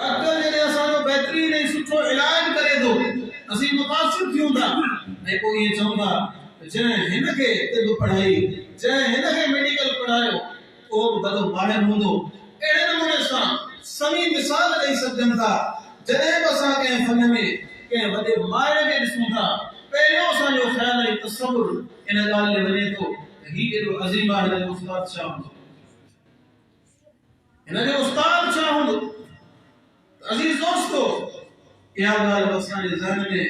Doctor जने असांजो बेहतरीन ऐं सुठो इलाज करे थो असीं मुतासिर थियूं था ऐं पोइ इहे चऊं था जंहिं हिन खे तिब पढ़ाई जंहिं हिन खे मेडिकल पढ़ायो उहो बि भलो ॿाहिरि हूंदो। अहिड़े नमूने सां समी मिसाल ॾेई सघनि था। जॾहिं बि असां कंहिं फन में कंहिं वॾे माहिर खे ॾिसूं था पहिरियों असांजो ख़्यालु ऐं तसवुर इन ॻाल्हि में वञे थो त हीउ एॾो अज़ीम आहे, हिन जो उस्ताद छा हूंदो, हिन जो उस्ताद छा हूंदो। अज़ीज़ दोस्तो, इहा ॻाल्हि असांजे ज़हन में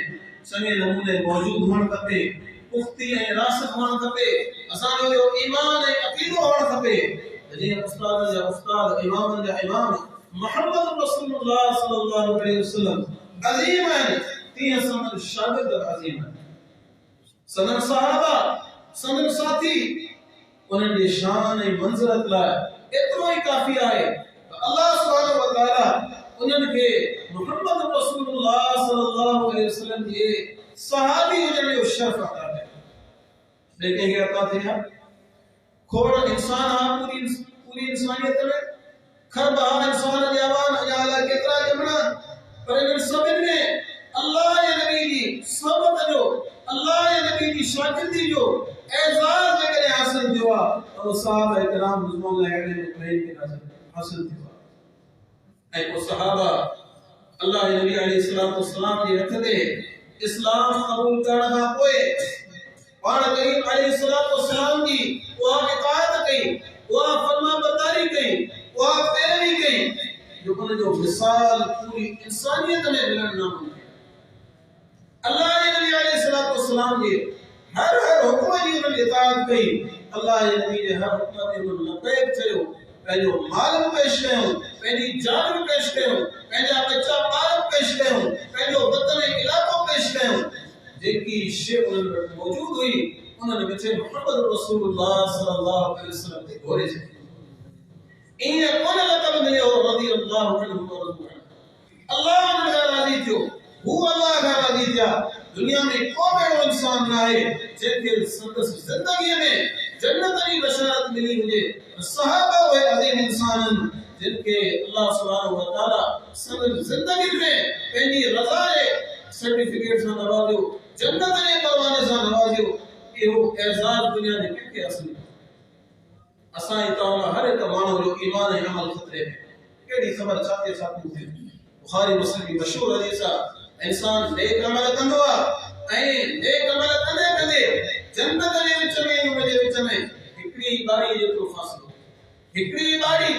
चङे नमूने मौजूदु हुअणु खपे, पुख़्ती ऐं रासिख़ हुअणु खपे। असांजो इहो ईमान ऐं अक़ीदो हुअणु खपे त जीअं उस्तादनि जा उस्ताद इमामनि जा इमाम मुहम्मद रसूलुल्लाह सल्लल्लाहु अलैहि वसल्लम अज़ीम आहिनि, तीअं संदन शागिर्द अज़ीम आहिनि। संदन सहाबा संदन साथी उन्हनि जी शान ऐं मंज़िलत लाइ एतिरो ई काफ़ी आहे त अल्लाह सुब्हानहु व तआला उन्हनि खे मुहम्मद रसूलुल्लाह सल्लल्लाहु अलैहि वसल्लम जे सहाबी हुजण जो शर्फ़ अता कयो। लेकिन ये अता थिया खोड़ इंसान हा पूरी इंसानियत में खरबा इंसान जवान अजाला केतरा जमना पर इन सभिनि में अल्लाह जे नबी जी सोबत जो अल्लाह जे नबी जी शागिर्दी जो एजाज़ जेकॾहिं हासिल थियो आहे त उहो सहाबा इकराम रिज़वानुल्लाह अलैहिम खे हासिल थियो आहे। ऐं पोइ सहाबा अल्लाह जे नबी अलैहि सलातो वसलाम जे हथ ते इस्लाम क़बूल करण खां पोइ पाण करीम अलैहि सलातो वसलाम जी उहा इताअत कई, उहा फरमाबरदारी कई, उहा पैरवी कई जो उन जो मिसाल पूरी इंसानियत में मिलण नामुमकिन। अल्लाह जे नबी अलैहि सलातो वसलाम जे हर हुक्म जी उन्हनि इताअत कई। अल्लाह जे नबी जे हर हुक्म ते उन्हनि लबैक चयो, पंहिंजो माल पेश कयो, पंहिंजी जान पेश कयो, पंहिंजा बच्चा ॿार पेश कयो, पंहिंजो वतन ऐं इलाइक़ो पेश कयो। जेकी शइ उन्हनि वटि मौजूद हुई उन्हनि किथे मुहम्मद रसूलुल्लाह सल्लल्लाहु अलैहि वसल्लम ते घोरे छॾी। ईअं कोन लक़ब मिलियो रज़ी अल्लाहु अन्हु व रज़ू अन्हु। अल्लाह उन्हनि खां राज़ी थियो, हू अल्लाह खां राज़ी थिया। दुनिया में को अहिड़ो इंसान न आहे जंहिंखे संदसि ज़िंदगीअ में जन्नत जी बशारत मिली हुजे। सहाबा उहे अज़ीम इंसान आहिनि जिनके अल्लाह सुब्हानहु व तआला संदसि ज़िंदगी में पंहिंजी रज़ा जे सर्टिफिकेट सां नवाज़ियो, जन्नत जे परवाने सां नवाज़ियो। इहो एज़ाज़ दुनिया जे कंहिंखे हासिल न थियो। असां जी तव्हां हर हिकु माण्हू जो ईमान ऐं अमल ख़तरे में। कहिड़ी ख़बर छा थिए छा थिए। बुखारी मुस्लिम जी मशहूर हदीस आहे, इंसान नेक अमल कंदो आहे ऐं नेक अमल कंदे कंदे जन्नत जे विच में हुन जे विच में हिकिड़ी बारी जेतिरो फ़ासिलो, हिकिड़ी बारी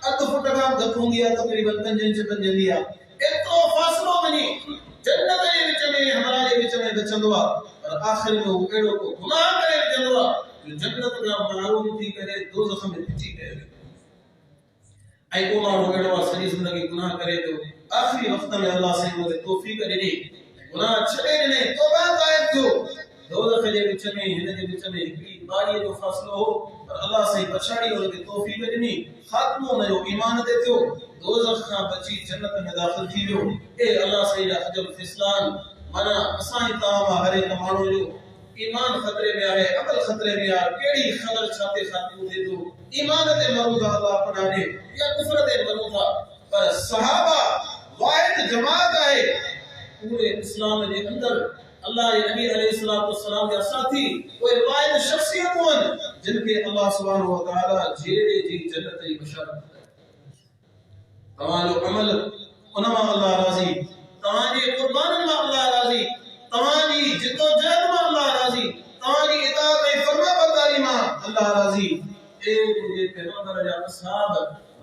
अधु फुट खां घटि हूंदी आहे, तक़रीबन 5 इंच पंजंदी आहे। एतिरो फ़ासिलो वञी जन्नत जे विच में हमरा जे विच में बचंदो आहे, पर आख़िर में हू अहिड़ो को गुनाह करे विझंदो आहे जो जन्नत खां महरूम थी करे दोज़ख में फिटी करे वेंदो। ऐं को माण्हू अहिड़ो आहे सॼी ज़िंदगी गुनाह करे थो, आख़िरी वक़्त में अल्लाह साईं हुनखे तौफ़ीक़ ॾिनी, गुनाह छॾे ॾिने, तौबा क़ाइद थियो। दोज़ख जे विच में हिन जे विच में हिकिड़ी बारीअ जो फ़ासिलो हो, पर अल्लाह साईं पछाड़ी हुनखे तौफ़ीक़ ॾिनी, ख़ात्मो हुनजो ईमान ते थियो, दोज़ख खां बची जन्नत में दाख़िल थी वियो। ए अल्लाह साईं जा अजब फ़िस्लान। माना असां जी तव्हां हर हिकु माण्हू जो ईमान ख़तरे में आहे, अमल ख़तरे में आहे। कहिड़ी ख़बर छाते ख़ात्मो थिए थो, ईमान ते मरूं था अल्लाह पनाह ॾे या कुफ़र ते मरूं था। पर सहाबा वाहिद जमात आहे पूरे इस्लाम जे अंदर। अल्लाह जे नबी अलैहि सलातो वसलाम जा साथी उहे वाहिद शख़्सियतूं आहिनि जिनखे अल्लाह सुब्हानहु व तआला जहिड़े जी जन्नत जी बशारत ॾिनी। तव्हांजो अमल उन मां अल्लाह राज़ी, तव्हांजी क़ुर्बानी मां अल्लाह राज़ी, तव्हांजी जिद्दोजहद मां अल्लाह राज़ी, तव्हांजी इताअत ऐं फरमाबरदारी मां अल्लाह राज़ी। ए मुंहिंजे पैगंबर जा असहाब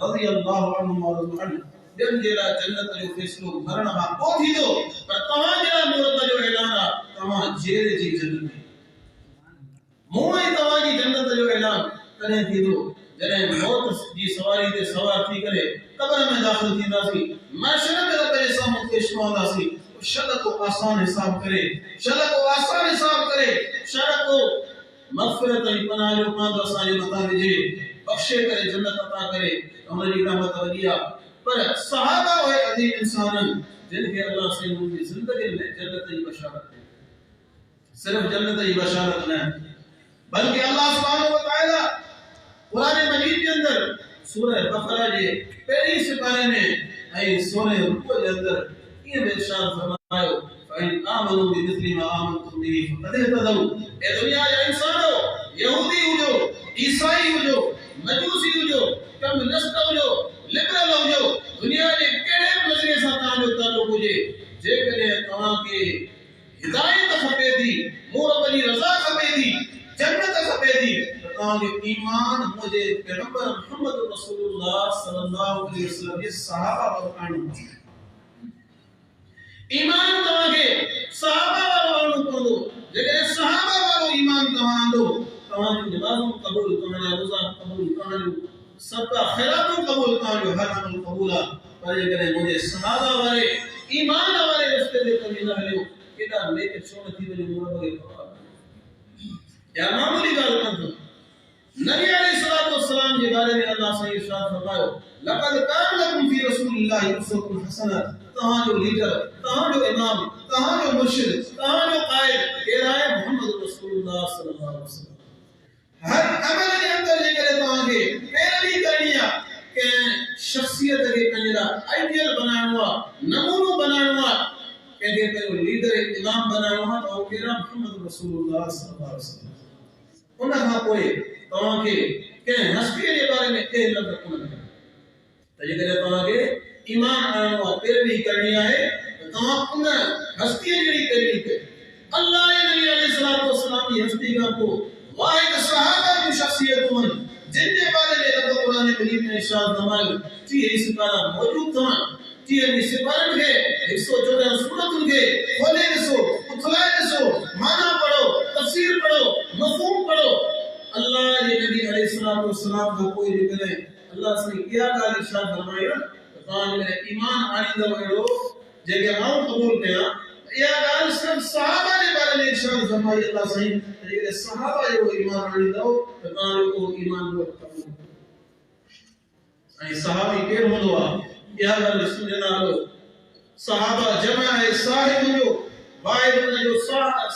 रज़ी अल्लाहु अन्हुम व रज़ू अन्हु, ॿियनि जे लाइ जन्नत जो फ़ैसिलो मरण खां पोइ थींदो, पर तव्हांजे लाइ मुहबत जो ऐलान आहे तव्हां जहिड़े जी जन्नत में। मूं ऐं तव्हांजी जन्नत जो ऐलान कॾहिं थींदो जॾहिं मौत जी सवारी ते सवार थी करे क़ब्र में दाख़िल थींदासीं, महशर में रब जे साम्हूं पेश पवंदासीं। शल को आसान हिसाब करे, शल को आसान हिसाब करे, शल को मग़फ़िरत ऐं पनाह जो पांध असांजे मथां विझे, बख़्शे करे जन्नत अता करे, हुनजी रहमत वॾी आहे। पर सहाबा उहे अज़ीम इंसान आहिनि जिनखे अल्लाह साईं उन्हनि जी ज़िंदगी में जन्नत जी बशारत ॾिनी। सिर्फ़ जन्नत जी बशारत न, बल्कि अल्लाह सुब्हानहु व तआला कुरान मजीद के अंदर सूरह बकरा जे पहली सिपारे में ऐं सोने रुको जे अंदर ईअं बि इरशाद फरमायो فإن آمنوا بمثل ما آمنتم به فقد اهتدوا ए दुनिया जा इंसानो यहूदी हुजो ईसाई हुजो मजूसी हुजो कम्युनिस्ट हुजो लिबरल हुजो दुनिया जे कहिड़े बि नज़रिए सां तव्हांजो ताल्लुक हुजे जेकॾहिं तव्हांखे हिदायत खपे थी मूं रब जी रज़ा खपे थी जन्नत खपे थी त तव्हांखे ईमान मुंहिंजे पैगंबर मुहम्मद रसूलुल्लाह सल्लल्लाहु अलैहि वसल्लम जे सहाबा पर आणो ईमान तव्हांखे सहाबा वारो आणो पवंदो जेकॾहिं सहाबा वारो ईमान तव्हां आंदो तव्हांजूं नमाज़ूं क़बूल तव्हांजा रोज़ा क़बूल तव्हांजूं सदका ख़ैरातूं क़बूल तव्हांजो हर अमल क़बूल आहे पर जेकॾहिं मुंहिंजे सहाबा वारे ईमान वारे रस्ते ते कभी न हलियो केॾा नेक छो न थी वञे मूं रब खे ख़बर या मामूली ॻाल्हि कोन थी नबी अलैहिस्सलातु वस्सलाम जे बारे में अल्लाह साईं इरशाद फरमायो लक़द कान लकुम फी रसूलिल्लाहि उसवतुन हसना तव्हांजो लीडर तव्हांजो इमाम तव्हांजो मुर्शिद तव्हांजो क़ाइद केरु आहे मुहम्मद रसूलुल्लाह सल्लल्लाहु अलैहि वसल्लम हर अमल जे अंदर जेकॾहिं तव्हांखे पैरवी करणी आहे कंहिं शख़्सियत खे पंहिंजे लाइ आइडियल बनाइणो आहे नमूनो बनाइणो आहे कंहिंखे पंहिंजो लीडर इमाम बनाइणो आहे त उहो केरु आहे मुहम्मद रसूलुल्लाह सल्लल्लाहु अलैहि वसल्लम उन खां पोइ तव्हांखे कंहिं हस्तीअ जे बारे में के लफ़्ज़ कोन त जेकॾहिं तव्हांखे ईमान आणणो आहे पैरवी करणी आहे त तव्हां उन हस्तीअ जहिड़ी पैरवी कयो अल्लाह जे नबी अलैहिस्सलातु वस्सलाम जी हस्ती खां पोइ वाहिद सहाबा जूं शख़्सियतूं आहिनि जिन जे बारे में रब क़ुरान करीम में इरशाद फरमायो कि हे सितारा मौजूद अथनि तीअं जी सिफ़ारिश खे 114 सूरतुनि खे खोले ॾिसो उथलाए ॾिसो माना पढ़ो तफ़सीर पढ़ो मफ़हूम पढ़ो अल्लाह जे नबी अलैहिस्सलातु वस्सलाम खां पोइ जेकॾहिं अल्लाह साईं इहा ॻाल्हि इरशाद फरमाई न तव्हां जेकॾहिं ईमान आणींदव अहिड़ो जेके आऊं क़बूल कयां इहा ॻाल्हि सिर्फ़ु सहाबा जे बारे में इरशाद फरमाई अल्लाह साईं जेकॾहिं सहाबा जो ईमान आणींदव त तव्हांजो उहो ईमान क़बूल ऐं सहाबी केरु हूंदो आहे इहा ॻाल्हि सम्झंदा हलो सहाबा जमा आहे साहिब जो वाहिद हुनजो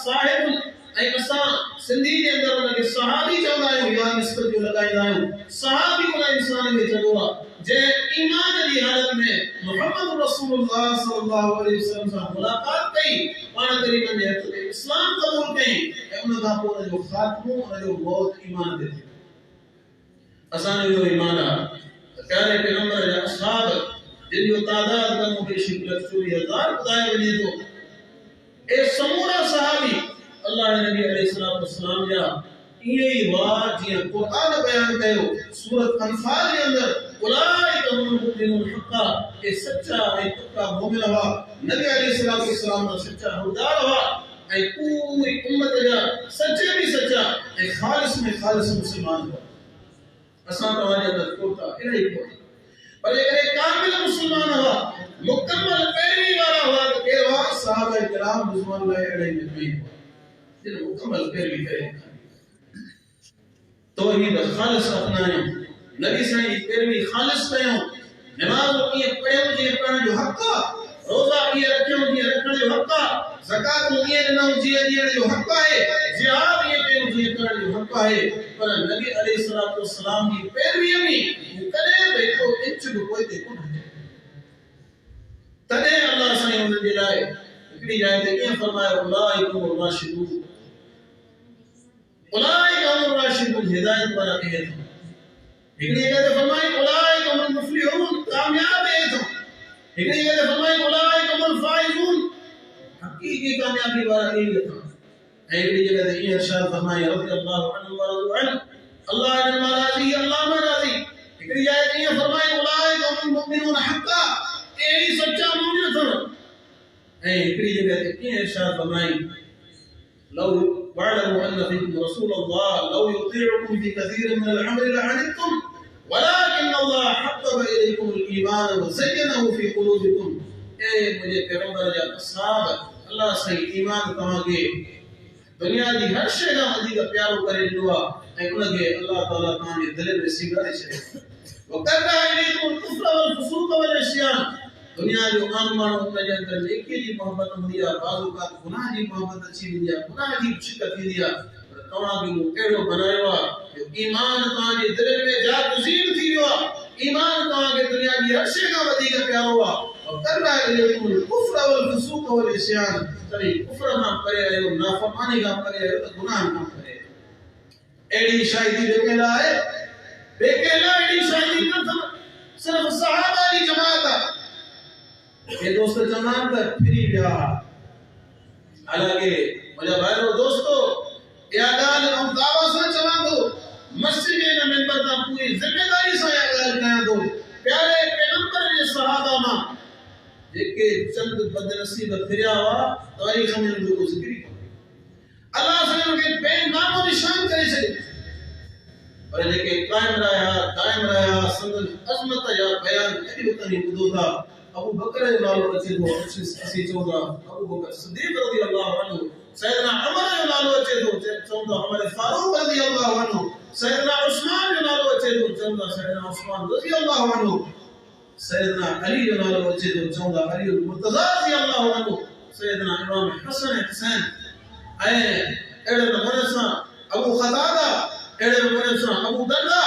साहिब ऐं असां सिंधी जे अंदर हुनखे सहाबी चवंदा आहियूं या निस्बत जो लॻाईंदा आहियूं सहाबी उन इंसान खे चवंदो आहे जंहिं ईमान जी हालत में मुहम्मद रसूलुल्लाह सल्लल्लाहु अलैहि वसल्लम सां मुलाक़ात कई पाण ग़रीबनि जे हथ ते इस्लाम क़बूल कई ऐं उन खां पोइ उनजो ख़ात्मो उनजो मौत ईमान ते थियो असांजो इहो ईमान आहे प्यारे पैगंबर जा असहाब जिन जो तादाद कमो बेशी 24,000 ॿुधायो वञे थो ए समूरा सहाबी अल्लाह जे नबी अलैहिस्सलातु वस्सलाम जा इहे ई वाह जीअं क़ुरान बयान कयो सूरत अनफाल जे अंदर उलाइक हुमुल मुमिनून हक़्क़ा ए सच्चा ऐं पक्का मोमिन हुआ नबी अलैहिस्सलातु वस्सलाम जा सच्चा हवदार हुआ ऐं पूरी उम्मत जा सच्चे भी सच्चा ऐं खालिस में खालिस मुस्लमान हुआ असां तव्हांजे अंदर कोता इलाही कोता पर जेकॾहिं कामिल मुस्लमान हुआ मुकम्मल पैरवी वारा हुआ त केरु हुआ सहाबा किराम रिज़वान अलाह अहिड़े में कई हुआ जिन मुकम्मल पैरवी करे तौहीद खालिस अपनायो नबी साईं जी पैरवी खालिस कयो नमाज़ कीअं पढ़ियो जीअं पढ़ण जो हक़ आहे रोज़ा कीअं रखियो जीअं रखण जो हक़ आहे ज़कात कीअं ॾिनो जीअं ॾियण जो हक़ आहे जिहाद कीअं कयो जीअं करण जो हक़ आहे पर नबी अलैहिस्सलातु वस्सलाम जी पैरवीअ में कॾहिं बि हिकु इंच बि पोइते कोन तॾहिं अल्लाह साईं उन्हनि जे लाइ हिकिड़ी जाइ ते कीअं फरमायो उलाइक हुमुर राशिदून हिदायत वारा इहे अथव हिकिड़ी जॻह ते फरमाई उलाइक हुमुल मुफ़्लिहून कामयाब इहे अथव हिकिड़ी जॻह ते फरमाई उलाइक हुमुल फाइज़ून हक़ीक़ी कामयाबी वारा इहे अथव ऐं हिकिड़ी जॻह ते इहे इरशाद फरमाई रज़ियल्लाहु अन्हु व रज़ू अन्हु अल्लाह जन राज़ी अल्लाह में राज़ी हिकिड़ी जॻह ते इहे फरमाई उलाइक हुमुल मुमिनून हक़्क़ा अहिड़ी सच्चा मोमिन अथव ऐं हिकिड़ी जॻह ते इहे इरशाद फरमाई لو واعلموا ان فيكم رسول الله لو يطيعكم في كثير من الامر لعنتم ولكن الله حبب اليكم الايمان وزينه في قلوبكم اے مجھے پیغمبر جا اصحاب اللہ سے ایمان تماکے دنیا دی ہر شے کا وڌيڪ پیارو کرے ڏنو ۽ ان کي الله تعالی تمام دل ۾ سيگاڙي ڇڏيو وقرا اليكم الكفر والفسوق والعصيان दुनिया जो आम माण्हू उन जे अंदर नेकी जी मोहबत हूंदी आहे बाज़ औक़ात गुनाह जी मोहबत अची वेंदी आहे गुनाह जी शिक थींदी आहे पर तव्हां बि अहिड़ो बनायो आहे जो ईमान तव्हांजे दिल में जागुज़ीर थी वियो आहे ईमान तव्हांखे दुनिया जी हर शइ खां वधीक प्यारो आहे वकरना इलैकुमुल कुफ्र वल फुसूक वल इस्यान तॾहिं कुफ्र खां परे आहियो नाफ़रमानी खां परे आहियो त गुनाह खां परे अहिड़ी शाहिदी बेकेला अहिड़ी शाहिदी न अथव सिर्फ़ सहाबा जी जमात आहे हे दोस्त चवंदा त फिरी विया हालांकि मुंहिंजा भाइरो दोस्तो इहा ॻाल्हि ऐं दावा सां चवां थो मस्जिद में मिंबर तां पूरी ज़िमेदारी सां इहा ॻाल्हि कयां थो प्यारे पैगंबर जे सहाबा मां जेके चंद बदनसीब फिरिया हुआ तारीख़ में उनजो को ज़िक्र कोन्हे अल्लाह सां उनखे बेनामो निशान करे छॾियो पर जेके क़ाइम रहिया संदन अज़मत जा बयान अॼु ताईं ॿुधो था अबू बकर जो नालो अचे थो असीं चवंदा अबू बकर सिद्दीक़ रज़ियल्लाहु अन्हु सैयदना उमर जो नालो अचे थो चवंदा उमर फारूक रज़ियल्लाहु अन्हु सैयदना उस्मान जो नालो अचे थो चवंदा सैयदना उस्मान रज़ियल्लाहु अन्हु सैयदना अली जो नालो अचे थो चवंदा अली मुर्तज़ा रज़ियल्लाहु अन्हु सैयदना इमाम हसन हुसैन ऐं अहिड़े नमूने सां अबू क़तादा अहिड़े नमूने सां अबू दर्दा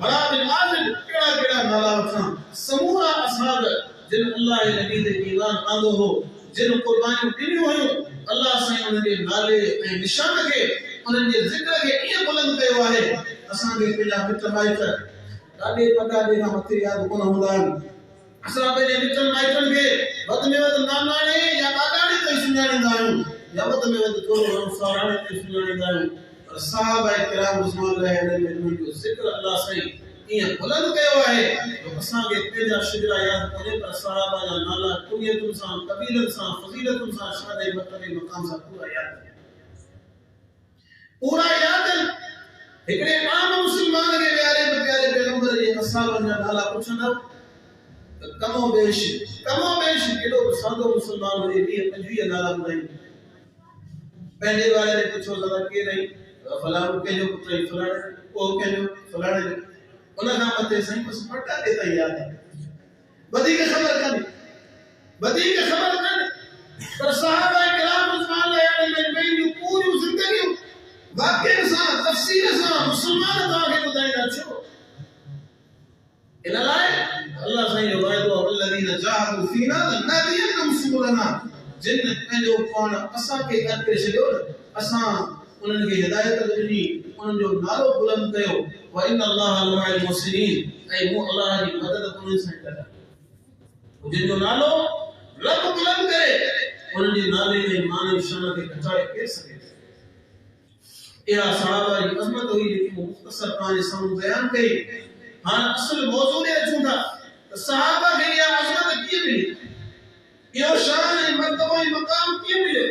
बरा बिन आज़िब कहिड़ा नाला वठां समूरा असहाब जिन अल्लाह जे नबी ते ईमान आंदो हो जिन कुर्बानियूं ॾिनियूं हुयूं अल्लाह साईं उन्हनि जे नाले ऐं निशान खे उन्हनि जे ज़िक्र खे ईअं बुलंद कयो आहे असांखे पंहिंजा मिट माइट ॾाढे पटाॾे खां मथे यादि कोन हूंदा आहिनि असां पंहिंजे मिटनि माइटनि खे वधि में वधि नानाणे या ॾाॾाणे ताईं सुञाणींदा आहियूं या वधि में वधि थोरो साराणे ताईं सुञाणींदा आहियूं पर साहबा किराम रिज़वानुल्लाह अलैहिम जो ज़िक्र अल्लाह साईं ईअं बुलंद कयो आहे जो असांखे पंहिंजा शिजरा यादि कोन्हे पर सहाबा जा नाला कुनियतुनि सां क़बीलनि सां फज़ीलतुनि सां शान मर्तबे मक़ाम सां पूरा यादि हिकिड़े आम मुस्लमान खे प्यारे पैगंबर जे असहाबनि जा नाला पुछंदा त कमो बेश केॾो बि सादो मुस्लमान हुजे 20-25 नाला ॿुधाईंदो पंहिंजे बारे में पुछो ज़रा केरु आई फलाणो कंहिंजो पुटु आई फलाणे को कंहिंजो फलाणे जो उन खां मथे साईं बसि पटाटे ताईं यादि आहे वधीक ख़बर कान्हे पर सहाबा किराम रिज़वानुल्लाह अलैहिम जूं पूरियूं ज़िंदगियूं वाक़िअनि सां तफ़सील सां मुस्लमान तव्हांखे ॿुधाईंदा छो इन लाइ अल्लाह साईं जो वाइदो आहे वल्लज़ीना जाहदू फीना लनहदियन्नहुम सुबुलना जिन पंहिंजो पाण असांखे अर्पे छॾियो असां उन्हनि खे हिदायत ॾिनी उन्हनि जो नालो बुलंद कयो व इन अल्लाह लमअल मुहसिनीन ऐं मूं अल्लाह जी मदद उन्हनि सां कया जिन जो नालो रब बुलंद करे उन्हनि जे नाले जे मान शान खे घटाए केरु सघे इहा सहाबा जी अज़मत हुई जेकी मुख़्तसर तव्हांजे साम्हूं बयान कई हाणे असुल मौज़ू ते अचूं था त सहाबा खे इहा अज़मत कीअं मिली इहो शान ऐं मर्तबो ऐं मक़ाम कीअं मिलियो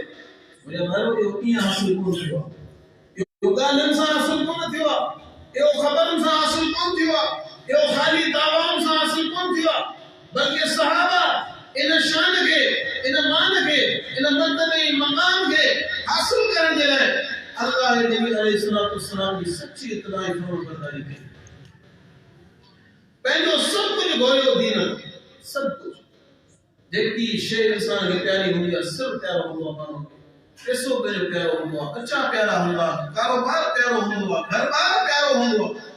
मुंहिंजा भाइरो इहो कीअं हासिल कोन थियो आहे इहो ॻाल्हियुनि सां हासिल कोन थियो आहे इहो ख़बरुनि सां हासिल कोन थियो आहे इहो ख़ाली दावाउनि सां हासिल कोन थियो आहे बल्कि सहाबा इन शान खे इन मान खे इन मर्तबे ऐं मक़ाम खे हासिल करण जे लाइ अल्लाह जे नबी अलैहिस्सलातु वस्सलाम जी सच्ची इत्तिबा ऐं फर्माबरदारी कई पंहिंजो सभु कुझु ॻोल्हियो दीन सभु कुझु जेकी शइ इंसान खे प्यारी हूंदी आहे सिर्फ़ु प्यारो हूंदो आहे माण्हू पैसो पंहिंजो प्यारो हूंदो आहे बच्चा प्यारा हूंदा कारोबार प्यारो हूंदो आहे घर-बार प्यारो हूंदो आहे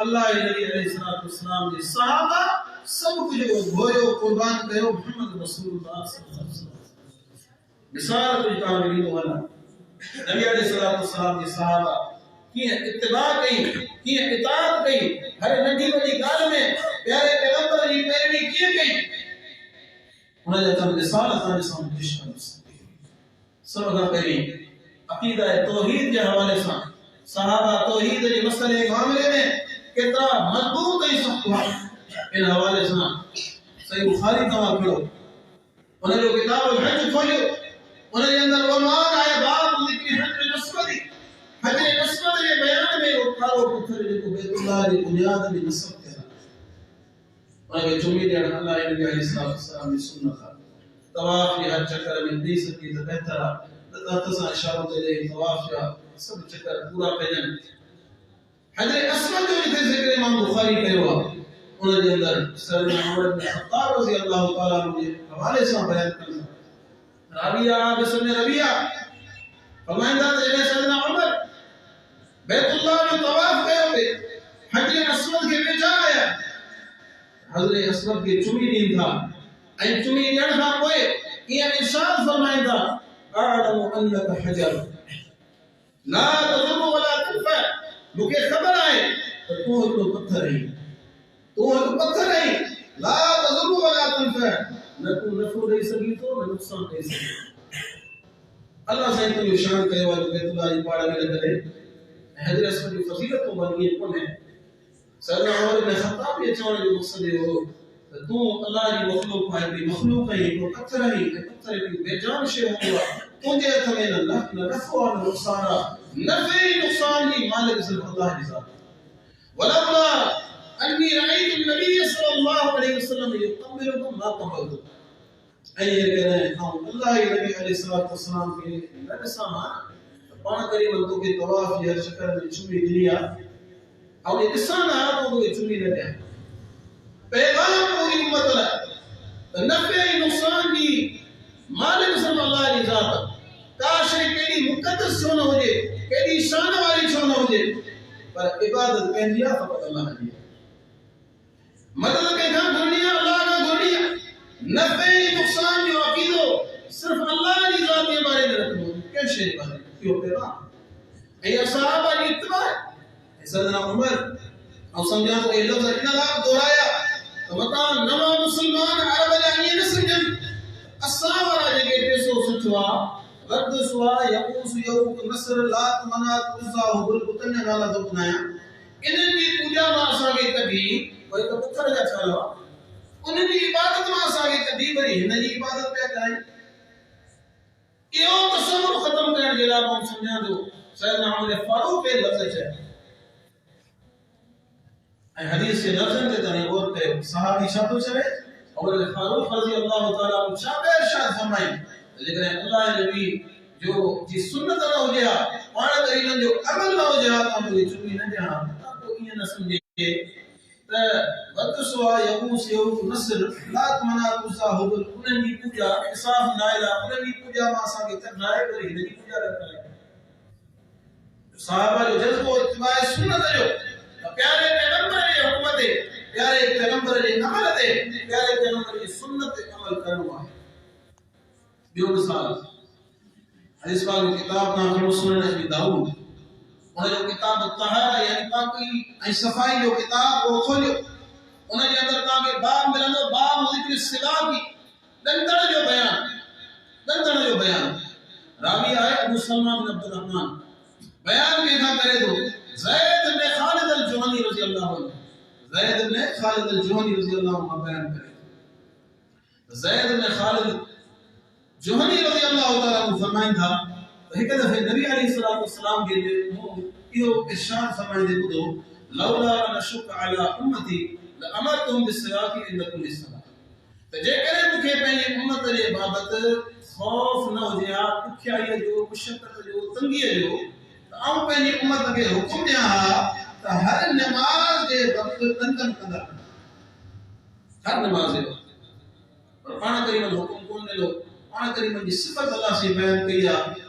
अल्लाह जे नबी अलैहिस्सलातु वस्सलाम जे सहाबा सभु कुझु ॻोल्हियो कुर्बान कयो मोहम्मद रसूलुल्लाह सल्लल्लाहु अलैहि वसल्लम मिसाल कुझु तव्हांखे ॾींदो वञा नबी अलैहिस्सलातु वस्सलाम जे सहाबा कीअं इत्तिबा कई कीअं इताअत कई हर नंढी वॾी ॻाल्हि में प्यारे पैगंबर जी पैरवी कीअं कई उन जा चंद मिसाल तव्हांजे साम्हूं पेश कंदुसि सब खां पहिरीं अक़ीदा तौहीद जे हवाले सां सहाबा तौहीद जे मसले मामले में केतिरा मज़बूत ऐं सख़्त हुआ इन हवाले सां सही बुखारी तव्हां पढ़ो उन जो किताब हज खोलियो उन जे अंदर उनवान आहे बाब ज़िक्र हज नस्ब जे बयान में वो कारो पत्थर जेको बैतुल्लाह जी बुनियाद में नस्ब कया उनखे चुमी ॾियण अल्लाह जे नबी अलैहिस्सलाम जी सुन्नत आहे तवाफ जे हर चक्कर में ॾेई सघी त बहितर आहे हथ सां इशारो कजे तवाफ जा सभु चक्कर पूरा कजनि हज असवद जो जिथे ज़िक्र इमाम बुखारी कयो आहे उन जे अंदर सैयदना उमर इब्न ख़त्ताब रज़ी अल्लाह तआला अन्हु जे हवाले सां बयान कंदा राबिया बिस्म रबिया फरमाईंदा त जॾहिं सैयदना उमर बैतुल्लाह में तवाफ कयो पे हज असवद के वेझा आया हज़रत असवद के चुमी ॾींदा ऐं चुमी ॾियण खां पोइ ईअं इरशाद फरमाईंदा अअलमु अन्नका हजर ला तज़ुरु वला तनफ़अ मूंखे ख़बर आहे त तूं हिकिड़ो पत्थर आहीं तूं हिकु पत्थर आहीं ला तज़ुरु वला तनफ़अ न तूं नफ़ो ॾेई सघीं थो न नुक़सान ॾेई सघीं अल्लाह साईं तुंहिंजो शान कयो आहे बैतुल्लाह जी पाड़ में लॻल हज़रत असवद जी फ़ज़ीलत तो बनी कोन्हे सैयदना उमर इब्न ख़त्ताब जे चवण जो मक़सद इहो हो त तूं अल्लाह जी मख़लूक़ आहे हिकिड़ी मख़लूक़ आहीं हिकिड़ो पत्थर आहीं ऐं पत्थर हिकिड़ी बेजान शइ हूंदो आहे तुंहिंजे हथ में न नफ़ो आहे न नुक़सान आहे नफ़े नुक़सान जी मालिक सिर्फ़ु अल्लाह जी ज़ात वलौला अन्नी रअयतु नबी सल्लल्लाहु अलैहि वसल्लम युक़ब्बिलुकुम मा क़बलतु ऐं अल्लाह जे नबी अलैहिस्सलातु वस्सलाम खे न ॾिसां मां पाण करीब तोखे तवाफ़ जी हर शक्ल में चुमी ॾिनी आहे और ये किसान आया तो वो चुनी न दिया पैगाम पूरी उम्मत ला नफे नुकसान की मालिक सिर्फ अल्लाह की जात काश केडी मुकद्दस छो न हुजे केडी शान वाली छो न हुजे पर इबादत कंदी आहे फक़त अल्लाह जी मदद के खां घुरणी आहे अल्लाह का घुरणी आहे नफे नुकसान जो अकीदो सिर्फ अल्लाह की जात के बारे में रखो के शे बारे क्यों पैगाम ऐ सहाबा की इत्तिबा सैयदना उमर और समझा तो ये लफ्ज इतना लाभ दोहराया तो बता नवा मुसलमान अरब जानिए न समझन असावरा जगे पेसो सचवा वर्द सुवा यऊस यऊक नसर लात मनात उज़ा हुबल बुतन नाला तो बनाया इन्हनि जी पूजा में असांखे कभी कोई तो पत्थर जा छाला उन्हनि जी इबादत में असांखे कभी वरी हिन जी इबादत पे कई इहो तसव्वुर खत्म करण जे लाइ मां समझा तो सैयदना उमर फारूक पे लफ्ज है हदीस से लफ्ज़न ते तने गौर कयो सहाबी छा तो चवे उमर फारूक रज़ी अल्लाह तआला अन्हु छा इरशाद फरमाई लेकिन अल्लाह नबी जो जी सुन्नत न हुजे पाण करीमन जो अमल न हुजे त मुझे चुनी न ॾियां तो ईअं न समझे त वक़्त सुवा यऊस यऊक नसर लात मनात उज़ा हुबल उन्हनि जी पूजा इसाफ नाइला उन्हनि जी पूजा मां असांखे कढाए वरी हिन जी पूजा करे सहाबा जो जज़्बो इत्तिबा सुन्नत जो प्यारे पैगंबर जे हुक्म ते प्यारे पैगंबर जे अमल ते प्यारे पैगंबर जी सुन्नत ते अमल करणो आहे ॿियो मिसाल हदीस पाक किताब ना खणो सुनन अबी दाऊद उन जो किताब तहारा यानी पाकी ऐं सफ़ाई जो किताब वो खोलियो उन जे अंदर ता के बाब मिलंदो बाब ज़िक्र सिला की दंदण जो बयान रावी आहे अबू सलमा बिन अब्दुल रहमान बयान के था करे दो ज़ैद इब्न खालिद अल-जुहनी रज़ी अल्लाहु अन्हु ज़ैद इब्न खालिद अल-जुहनी रज़ी अल्लाहु अन्हु बयान करे ज़ैद इब्न खालिद जुहनी रज़ी अल्लाहु तआला अन्हु फरमाइंदा हिक दफे नबी अलैहिस्सलातु वस्सलाम के इहो इरशाद फरमाइंदे ॿुधो लौला अन शुक अला उम्मती लअमरतुम बिस्सिवाकी इंद कुल्लि सलात त जेकॾहिं मूंखे पंहिंजी उम्मत जे बाबति खौफ न हुजे हा पुखियाईअ जो मुशक़त जो तंगीअ जो आऊं पंहिंजी उम्मत खे हुकुम ॾियां त हर नमाज जे वक़्त दंदन कंदा हर नमाज जे वक़्त पर पाण करीमन हुकुम कोन ॾिनो पाण करीमन जी सिफ़त अल्लाह से बयान कई आहे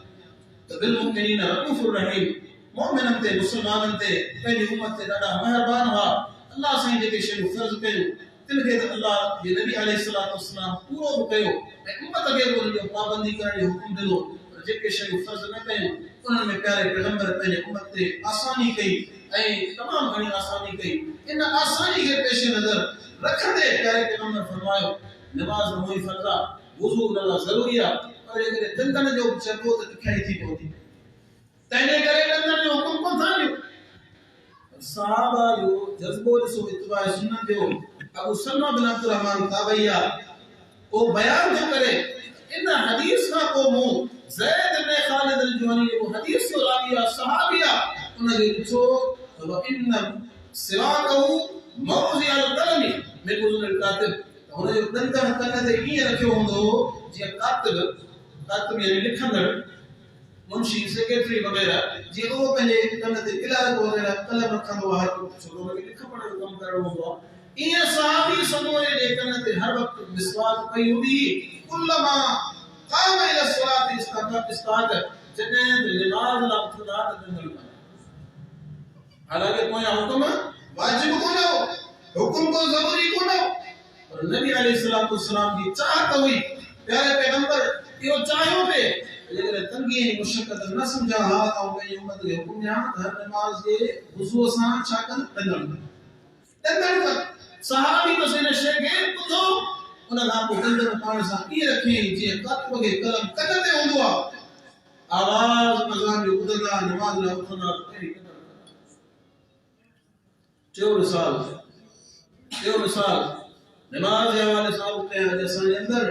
त बिल मुमिनीन रऊफ़ुर रहीम मोमिनन ते मुसलमानन ते पंहिंजी उम्मत ते ॾाढा मेहरबान हुआ अल्लाह साईं जेके शयूं फ़र्ज़ कयूं तिनखे त अल्लाह जे नबी अलैहिस्सलातु वस्सलाम पूरो बि कयो ऐं उम्मत खे बि उन जो पाबंदी करण जो हुकुम ॾिनो पर जेके शयूं फ़र्ज़ न कयूं उन्हनि में प्यारे पैगंबर पंहिंजे उम्मत ते आसानी कई ऐं तमामु घणी आसानी कई इन आसानी खे पेश नज़र रखंदे प्यारे पैगंबर फरमायो नमाज़ मोई फ़र्ज़ आहे वुज़ू उन लाइ ज़रूरी आहे पर जेकॾहिं दंदन जो चइबो त ॾुखियाई थी पवंदी तंहिंजे करे दंदन जो हुकुम कोन था ॾियो सहाबा जो जज़्बो ॾिसो इत्तिबा सुन्नत जो अबू सलमा बिन अब्दुल रहमान ताबैया वो बयान जो करे इन हदीस का को मु ज़ैद इब्न खालिद अल-जुहनी वो हदीस जो राविया सहाबिया उनके ॾिठो व इन सिवाकहु मौज़ि अल-कलमी में गुज़ुल कातिब हुन जो दंदन कन ते ईअं रखियो हूंदो जीअं कातिब यानी लिखंदड़ मुंशी सेक्रेटरी वगैरह जी वो पंहिंजे कन ते इलाज वगैरह कलम रखंदो आहे छो उनखे लिख पढ़ जो कमु करणो हूंदो आहे ईअं सहाबी समूरे जे कन ते हर वक़्तु मिसवाक पई हूंदी कुल्लमा क़ाम इला सलात इस्ताद जॾहिं नमाज़ लाइ उथंदा त दंदल हालांकि कोई हुकुम वाजिब कोन हो हुकुम को ज़रूरी कोन हो पर नबी अलैहिस्सलातु वस्सलाम की चाहत हुई प्यारे पैगंबर यो चाहियो पे लेकिन तंगी मुशक्कत न समझा हा और मैं उम्मत के हुक्म या हर नमाज के वुजू सा छाकन दंदन सहाबी तो से शेखे तो उन का को दंदन पाण सा ई रखे जे कत वगे कलम कदते हुंदो आवाज अजान जो उदला नमाज ला उठना टियों साल नमाज के हवाले सां उठे असां जे अंदर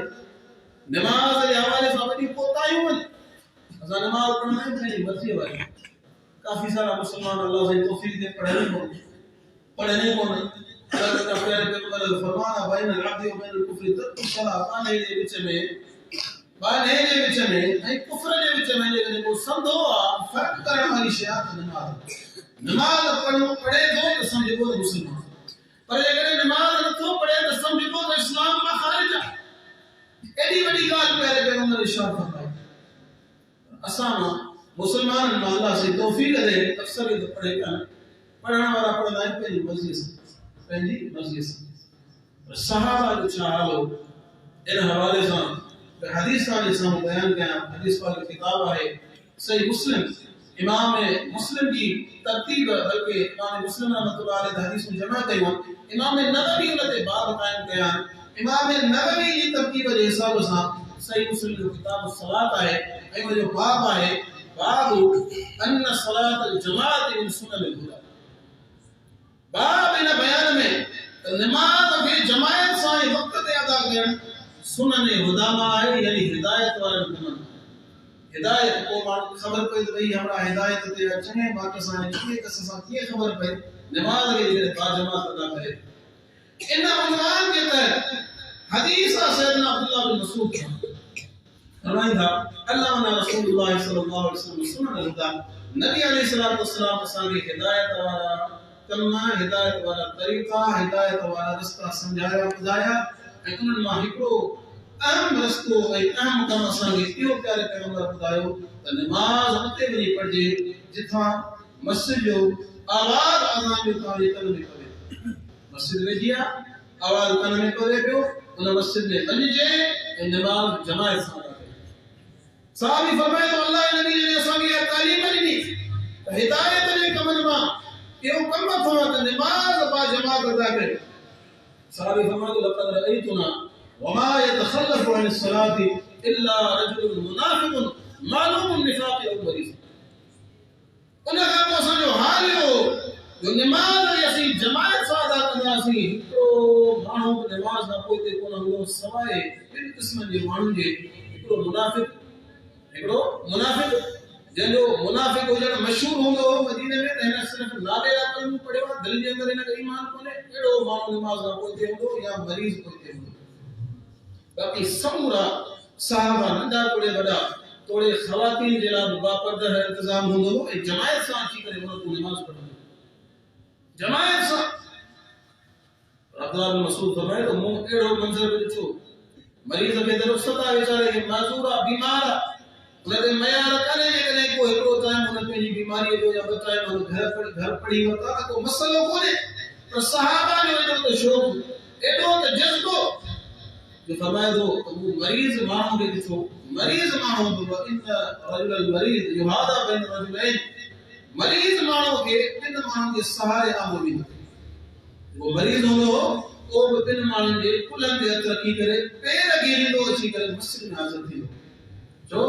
नमाज के हवाले सां वडी कोतायूं असां नमाज पढ़ना है मेरी मर्जी वाली काफी सारा मुसलमान अल्लाह से तौफीक दे पढ़ने को अल्लाह का प्यारे पैगंबर फरमाना बैन अल-अब्द व बैन अल-कुफ्र तक सला पाने के बीच में ऐं कुफ्र जे विच में लेकिन को समझो फर्क करण वाली शयात नमाज पढ़े तो समझो मुसलमान पर अगर नमाज नथो पढ़े तो समझो तो इस्लाम में खारिज है एडी बड़ी गाल प्यारे पैगंबर इरशाद फरमाए असां मुसलमान अल्लाह से तौफीक दे अक्सर ये पढ़े का पढ़ने वाला पढ़ना है पंहिंजी मर्जी से सहाबा जो छा हाल हो इन हवाले से हदीस का जैसा बयान किया हदीस वाली किताब है सही मुस्लिम इमाम मुस्लिम की तरतीब बल्कि इमाम मुस्लिम रहमतुल्लाह अलैहि हदीस में जमा कयो इमाम नबवी उनते बाब कायम किया इमाम नबवी की तरतीब जे हिसाब से सही मुस्लिम जो किताब सलात है ऐं जो बाब है बाब अन सलात जमात मिन सुनन हुदा बाब इन बयान में नमाज के जमात से वक्त ते अदा करण सुनन हुदा मा है यानी हिदायत वाला कम हिदायत को माण्हू खबर पई त भई हमरा हिदायत ते अचने बात सां कीअं कस सां कीअं खबर पई नमाज के लिए बा जमात अदा करे इन उन्वान के तहत हदीस सैयदना अब्दुल्लाह बिन मसूद फरमाइंदा अल्लाह व रसूलुल्लाह सल्लल्लाहु अलैहि वसल्लम सुनन हुदा नबी अलैहि सलातो वसलाम असां के हिदायत वाला कलमा हिदायत वाला तरीका हिदायत वाला रास्ता समझाया बुधाया ऐं उन्हनि मां हिकिड़ो अहम रस्तो ऐं अहम कम असांखे इहो प्यारे पैगंबर ॿुधायो त नमाज़ उते वञी पढ़िजे जिथां मस्जिद जो आवाज़ अज़ान जो तव्हांजे कन में पवे मस्जिद वेझी आहे आवाज़ कन में पवे पियो उन मस्जिद में वञिजे ऐं नमाज़ जमायत सां अदा कजे साहबी फरमाए तो अल्लाह जे नबी ने असांखे तालीम ॾिनी त हिदायत जे कमनि मां इहो कम अथव त नमाज़ बा जमात अदा करे साहबी फरमाए तो लक़द रअयतुना वमा यतखल्लफु अन الصلاة इल्ला रजुल मुनाफिक मालूम النفاق औ मरीज़ उन का तो असांजो हाल हो जो नमाज असीं जमात सां अदा कंदासीं हिकिड़ो माण्हू नमाज न पोइ ते कोन हूंदो सवाइ ॿिनि क़िस्मनि जे माण्हुनि जे हिकिड़ो मुनाफिक जंहिंजो मुनाफिक हुजणु मशहूर हूंदो हो मदीने में त हिन सिर्फ़ नाले लाइ कलमो पढ़ियो आहे दिलि जे अंदरि हिन खे ईमान कोन्हे अहिड़ो माण्हू नमाज न पोइ ते हूंदो या मरीज़ पोइ ते हूंदो बाक़ी समूरा साहबा नंढा कोड़े वॾा तोड़े ख़वातीन जे लाइ बापर्दह इंतज़ाम हूंदो ऐं जमायत सां अची करे उन तूं नमाज़ पढ़ंदो जमायत सां अब्दुल्लाह बिन मसूद फरमाए तो मूं अहिड़ो मंज़र ॾिठो मरीज़ खे दरुस्त आहे वीचारे खे माज़ूर आहे बीमार आहे उनते मयार कान्हे जेकॾहिं को हिकिड़ो टाइम उन पंहिंजी बीमारीअ जो या ॿ टाइम घर पढ़ी वरिता त को मसइलो कोन्हे पर सहाबा जो एॾो त शौक़ एॾो त जज़्बो जो फरमाए थो त हू मरीज़ माण्हू खे ॾिठो मरीज़ माण्हू हूंदो इन रजुल मरीज़ युहादा बैन रजुलैन मरीज़ माण्हू खे ॿिनि माण्हुनि जे सहारे आंदो वेंदो वो मरीज़ हूंदो उहो बि ॿिनि माण्हुनि जे कुलनि ते हथ रखी करे पेर घेरींदो अची करे मस्जिद में हाज़िर थींदो जो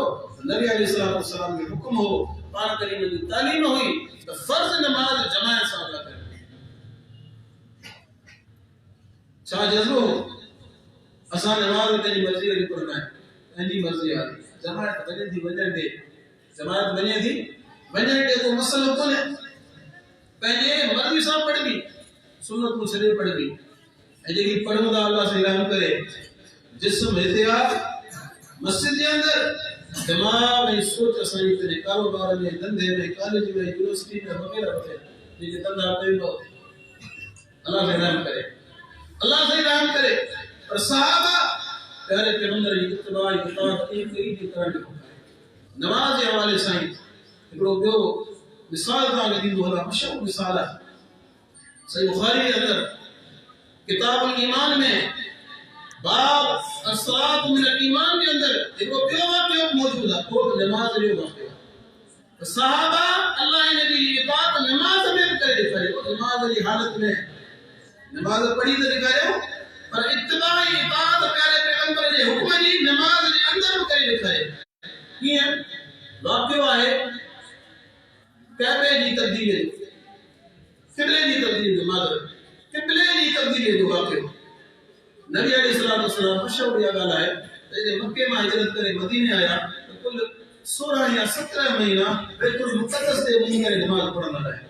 नबी अलैहिस्सलातु वस्सलाम के हुक्म हो पान करीम की तालीम हुई तो फर्ज नमाज जमायत सां अदा करे छा जज़्बो असां नमाज पंहिंजी मर्ज़ी वारी पढ़ना है पंहिंजी मर्ज़ी वारी जमायत वञे थी वञण ॾे जमायत वञे ॾे को मसइलो कोन्हे पंहिंजे मर्ज़ी सां पढ़बी सुन्नत को छॾे पढ़बी ऐं जेकी पढ़ूं था अल्लाह से रहम करे जिस्म एहतियात मस्जिद के अंदर दिमाग में सोच असांजी करे कारोबार में धंधे में कॉलेज में यूनिवर्सिटी में वगैरह जेके धंधा कयूं था अल्लाह से रहम करे और सहाबा प्यारे पैगंबर जी इत्तिबा इताअत एक ही करण नमाज के हवाले सां हिकिड़ो ॿियो मिसाल तव्हांखे ॾींदो हलां मशहूर मिसाल आहे सही बुखारी के अंदर किताबुल ईमान में बाब असलात मिन ईमान के अंदर देखो ॿियो वाक़ियो मौजूद आहे को नमाज जो वाक़ियो तो सहाबा अल्लाह ने दी इताअत नमाज में भी करे ॾेखारियो नमाज जी हालत में नमाज पढ़ी तो ॾेखारियो पर इत्तिबा इताअत प्यारे पैगंबर जे हुक्म जी नमाज जे अंदर भी करे ॾेखारियो कीअं वाक़ियो आहे कैबे जी तब्दीली क़िबले जी तब्दीली नमाज क़िबले जी तब्दीली जो वाक़ियो नबी अलैहिस्सलाम मशहूर या ॻाल्हि आहे त जे मके मां हिजरत करे मदीने आया त कुल 16 या 17 महीना बैतुल मुक़द्दस ते वञी करे नमाज़ पढ़ंदा रहिया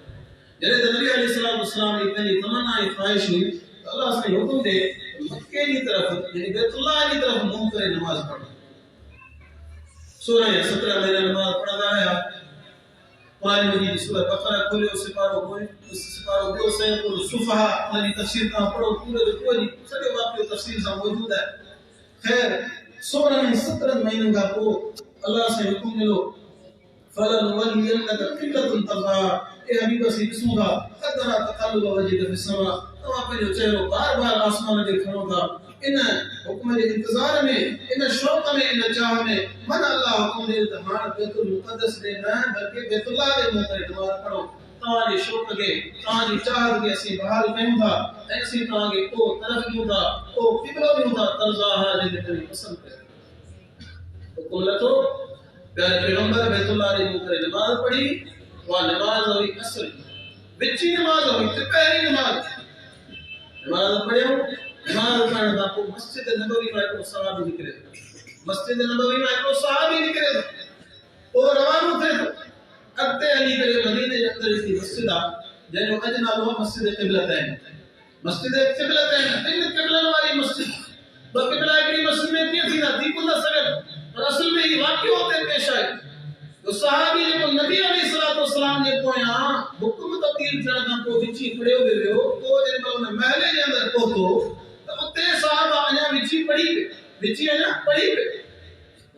जॾहिं त नबी अलैहिस्सलाम जी पंहिंजी तमन्ना ऐं ख़्वाहिश हुई त अल्लाह साईं हुकुम ॾे मके जी तरफ़ यानी बैतुल्लाह जी तरफ़ मुंहुं करे नमाज़ पढ़ो 16 या 17 महीना नमाज़ पढ़ंदा रहिया कुरान मजीद की सूरत बकरा खोलियो सिपारो ॿियो सैकुल सुफ़हा उनजी तफ़सीर तव्हां पढ़ो पूरे जो पूरी सॼो वाक़ियो तफ़सील सां मौजूद आहे ख़ैर 16 ऐं 17 महीननि खां पोइ अल्लाह सां हुकुम ॾिनो फलन वलियन्नक क़िबलतन तर्ज़ा ए हबीब सी ॾिसूं था क़दरा तक़ल्लुब वजहिक फी समा तव्हां पंहिंजो चेहरो बार बार आसमान ॾे खणो था इन हुक्म जे इंतज़ार में इन शौक़ में इन चाह में मन अल्लाह हुकुम ॾे त हाणे बैतुल मुक़द्दस ॾे न बल्कि बैतुल्लाह ॾे मुंहुं करे नमाज़ पढ़ो तव्हांजे शौक़ खे तव्हांजी चाहत खे असीं बहाल कयूं था ऐं असीं तव्हांखे को तरफ़ ॾियूं था को क़िबलो ॾियूं था तर्ज़ा जंहिंखे तव्हां पसंदि कयो हुकुम लथो प्यारे पैगंबर बैतुल्लाह ॾे मुंहुं करे नमाज़ पढ़ी उहा नमाज़ हुई असर विची नमाज़ हुई त पहिरीं नमाज़ पढ़ियो नमाज़ पढ़ण खां पोइ मस्जिद नबवी में हिकिड़ो सहाबी निकिरे मस्जिद नबवी में हिकिड़ो सहाबी निकिरे पोइ रवानो थिए थो अॻिते हली करे मदीने जे अंदर हिकिड़ी मस्जिद आहे जंहिंजो अॼु नालो आहे मस्जिद क़िबलतैन इन क़िबलनि वारी मस्जिद ॿ क़िबला हिकिड़ी मस्जिद में कीअं थींदा थी कोन था सघनि पर असल में ही वाक़ियो हुते पेश आहे तो सहाबी जेको नबी अलैहिस्सलाम जे पोयां हुकुम तब्दील थियण खां पोइ विची खड़ियो वियो पोइ जॾहिं उन महले जे अंदर पहुतो त उते सहाबा अञा विची पढ़ी पे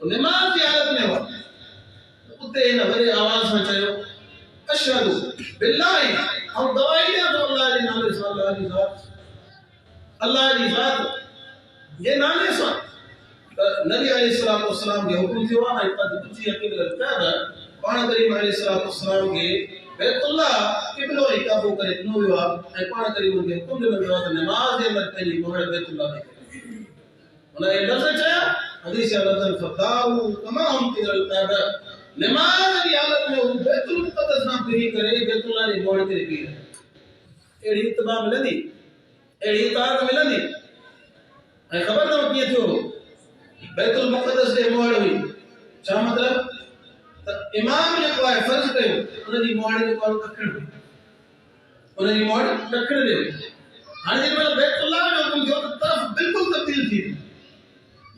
वो नमाज़ जी हालत में हुआ उते इन वॾे आवाज़ सां चयो अशहदु बिल्लाहि ऐं गवाही ॾियां थो अल्लाह जे नाले सां अल्लाह जी ज़ात जे नाले सां नबी अलैहिस्सलाम के हुकुम थियो आहे त बुझी क़िबला काबा पाण करीम अलैहिस्सलाम के बैतुल्लाह क़िबलो ई काबू करे ॾिनो वियो आहे ऐं पाण करीम के हुकुम ॾिनो वियो आहे त नमाज़ जे अंदर पंहिंजी मोहर बैतुल्लाह में हुन ए लफ़्ज़ चया हदीस लफ़्ज़ फदाउ तमाम क़िबल काबा नमाज जी हालत में वो बैतुल मुक़द्दस ना फिरी करे बैतुल्लाह जे मोहर ते बीह एड़ी इत्तबा मिलंदी एड़ी इताअत मिलंदी ऐं ख़बर अथव कीअं थियो बैतुल मुक़द्दस जे मोहर हुई छा मतलब त इमाम जेको आहे फर्ज़ कयो उनजी मोहर जेको आहे ॾखण उनजी मोहर ॾखण ॾे हाणे जेको बैतुल्लाह जो हुकुम थियो त तरफ़ बिल्कुल तब्दील थी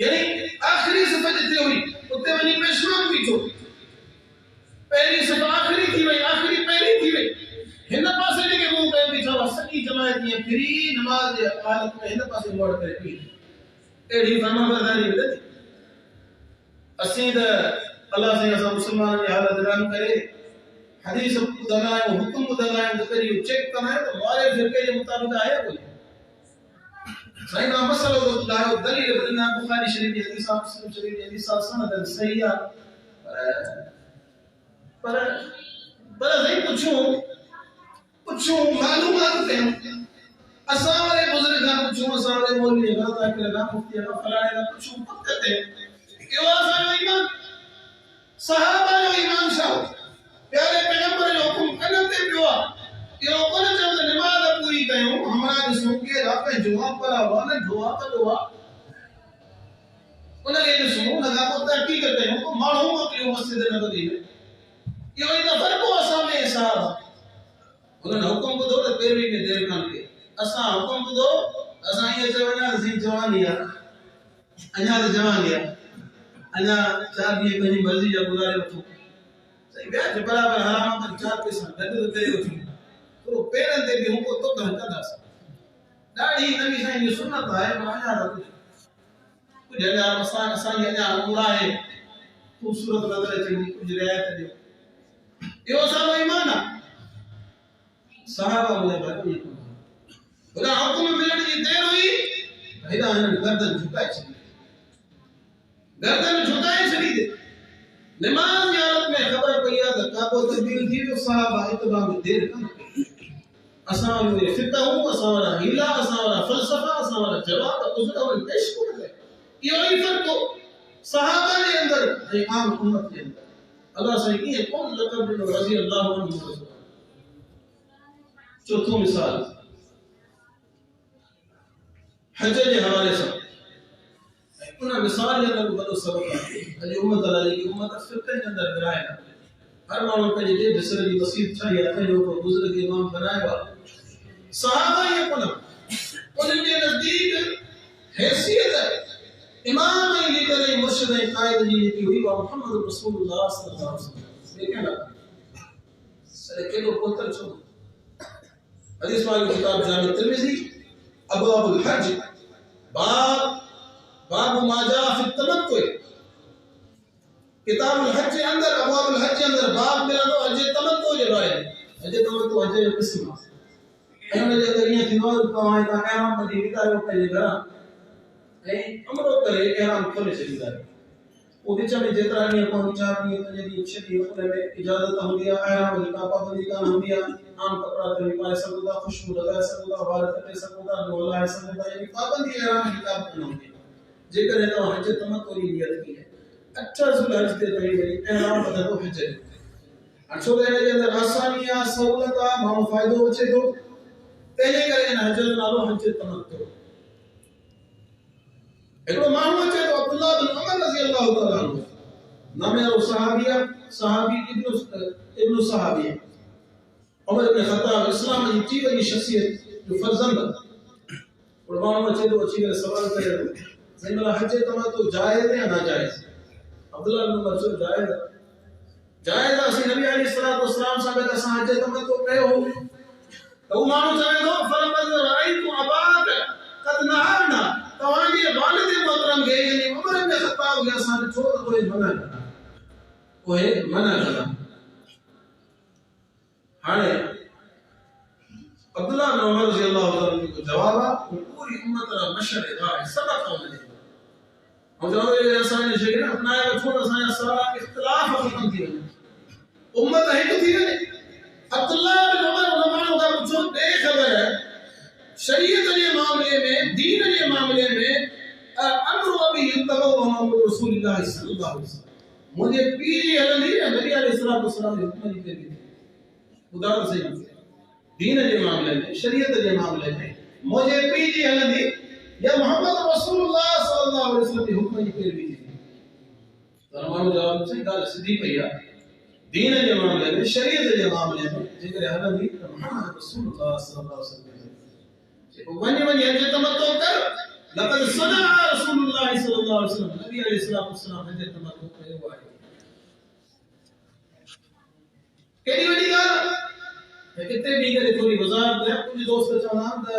यानी आखिरी सफ़ा जिते हुई उते वञी पेशवान बीठो पहली सफ़ा आखिरी थी वई आखिरी पहली थी वई हिन पासे जेके मुंहुं कयो बीठा हुआ सॼी जमायत ईअं फिरी नमाज़ जे हालत में हिन पासे मोड़ करे पई अहिड़ी फरमाबरदारी मिलंदी असीं त अल्लाह से असां मुसलमान जी हालत रान करे हदीस ॿुधंदा आहियूं हुकुम ॿुधंदा आहियूं त पहिरीं चेक कंदा आहियूं त वारे फ़िरके जे मुताबिक़ आहे कोन्हे साईं का मसलो तो लायो दलील बना बुखारी शरीफ की हदीस मुस्लिम शरीफ की हदीस सनद सही है पर नहीं पूछूं मालूमात कयूं असां वाले बुजुर्ग का पूछूं असां वाले मौलवी का ताकि का मुफ्ती का फलाने का पूछूं पक्का थे क्यों असां जो ईमान सहाबा जो ईमान शाह प्यारे पैगंबर जो हुकुम कनते पियो यो कोन चयो त नमाज पूरी कयूं हमरा ॾिसो के रात जवाब पर आवाज़ दुआ त दुआ उनखे ॾिसो उनखां पोइ तहक़ीक़ कयूं को माण्हू मोकिलियो मस्जिद नबवी में इहो ई त फ़र्क़ु असां में हिसाब उन्हनि हुकुम ॿुधो त पैरवी में देरि कान कई असां हुकुम ॿुधो असां ईअं चयो अञा असीं जवानी आहे अञा त जवानी आहे अञा 4 ॾींहं पंहिंजी मर्ज़ी जा गुज़ारे वठूं सही ब्याज बराबरि हराम त 4 पैसा गॾु करे वठूं तो पेरन ते भी हमको तो कहतादास दाढ़ी नबी साईं जी सुन्नत है माया दा कुछ जगह मसान असां जी अञा उमरा है खूबसूरत नजर अचे कुछ रियायत दे यो असां ईमान आहे सहाबा ने बात ये बोला हुकुम मिलण जी देर हुई हेॾा हिननि गर्दन झुकाए छॾी, गर्दन झुकाए छॾी ते नमाज़ जी हालत में ख़बर पई आहे त काबो तब्दील थी वियो। सहाबा इतबा में देर कनि, असां वारी फिक़ह हूं, असां वारा हीला, असां वारा फ़लसफ़ा, असां वारा जवाब उज़र पेश कोन कया। इहो ई फ़र्क़ हो सहाबा जे अंदर ऐं आम उम्मत जे अंदर। अल्लाह साईं ईअं कोन लक़ब ॾिनो रज़ी अल्लाहु अन्हु। चौथों मिसाल हज जे हवाले सां, उन मिसाल जे अंदर वॾो सबक़ आहे। अॼु उम्मत अलाह जी उम्मत फ़िक़ह जे अंदर विराए आहे। हर माण्हू पंहिंजे ॾेढ सिर जी मसीत ठाही आहे, पंहिंजो को बुज़ुर्ग इमाम बनायो आहे। सहाबा इएं कोन, उन्हनि जे नज़दीक हैसियत इमाम ऐं लीडर ऐं मुर्शिद ऐं क़ाइद जी जेकी हुई उहा मुहम्मद रसूलुल्लाह सल्लल्लाहु अलैहि वसल्लम। देखें ना सरे केॾो कोतर छो। हदीस वाली किताब जामे तिर्मिज़ी अबवाबुल हज बाब मा जा फी तमत्तु, किताबुल हज के अंदर अबवाबुल हज के अंदर बाब मिलंदो हज तमत्तु जे बारे में। हज तमत्तु हज जो क़िस्म आहे। ऐं उन जे अंदर ईअं थींदो आहे तव्हां हितां एहराम ॿधी विदायो पंहिंजे घरां ऐं अमरो करे एहराम खोले छॾींदा आहियो। पोइ विच में जेतिरा ॾींहं पवनि 4 ॾींहं 5 ॾींहं 6 ॾींहं उन में इजाज़त हूंदी आहे, एहराम जी का पाबंदी कान हूंदी आहे। आम कपिड़ा कभी पाए सघो था, ख़ुशबू लॻाए सघो था, वार कटे सघो था, नोलाए सघो था, यानी पाबंदी एहराम जी का कोन हूंदी आहे। जेकॾहिं तव्हां हज तमत्तु जी नियत कई आहे 8 ज़ुल्हज ते वरी एहराम ॿधंदो हज जो। हाणे छो त हिन जे अंदरि आसानी आहे, सहूलियत आहे, माण्हू फ़ाइदो अचे थो, तंहिंजे करे हिन हज जो नालो हज तमत्तु। हिकिड़ो माण्हू अचे थो अब्दुल्लाह बिन उमर रज़ी अल्लाहु तआला अन्हु, नामे वारो सहाबी इब्न सहाबी उमर इब्न ख़त्ताब इस्लाम जी टी वॾी शख़्सियत जो फर्ज़ंद। और माण्हू अचे थो अची करे सवाल करे थो साईं भला हज तमत्तु जाइज़ या नाजाइज़? अब्दुल्लाह बिन उमर चयो जाइज़ आहे। जाइज़ आहे। असीं नबी अलैहिस्सलातु वस्सलाम सां गॾु असां हज तमत्तु कयो हो त हू माण्हू चवे थो फलक़द रअयतु अबाक क़द नहाना, तव्हांजे वालिद मोहतरम खे यानी उमर इब्न ख़त्ताब खे असां ॾिठो त उहे मना करा। हाणे अब्दुल्लाह बिन उमर रज़ी अल्लाहु तआला जो जवाब आहे पूरी उम्मत रा मशर आहे सबक वञे ऐं चवंदो असांजे शरीर अपनाए वठो त असांजा सारा इख़्तिलाफ़ ख़तम थी वञे, उम्मत हिकु थी वञे। अब्दुल्लाह बिन उमर उन माण्हू खां पुछो ॾे ख़बर शरीयत जे मामले में, दीन जे मामले में अमरु अबी तबो मोहम्मद रसूलुल्लाह सल्लल्लाहु अलैहि वसल्लम, मुझे पीर जी हलंदी है नबी अलैहिस्सलातु वस्सलाम जे हुक्म जी पेरवी। ॿुधायो सही, दीन जे मामले में, शरीयत जे मामले में मुझे पीर जी हलंदी या मोहम्मद रसूलुल्लाह सल्लल्लाहु अलैहि वसल्लम जे हुक्म जी पेरवी थी। त माण्हू जवाब सही ॻाल्हि सिधी पई आहे। दीन जे मामले में, शरीयत जे मामले में जेकर हलंदी त मोहम्मद रसूलुल्लाह सल्लल्लाहु अलैहि वसल्लम वञी हज तमत्तु कर। लक़द सना रसूलुल्लाह सल्लल्लाहु अलैहि वसल्लम, नबी अलैहिस्सलातु वस्सलाम हज तमत्तु कयो आहे। केॾी वॾी ॻाल्हि है। किथे भी करे थोड़ी वज़ाहत कयां। कुझु दोस्त चवंदा आहिनि त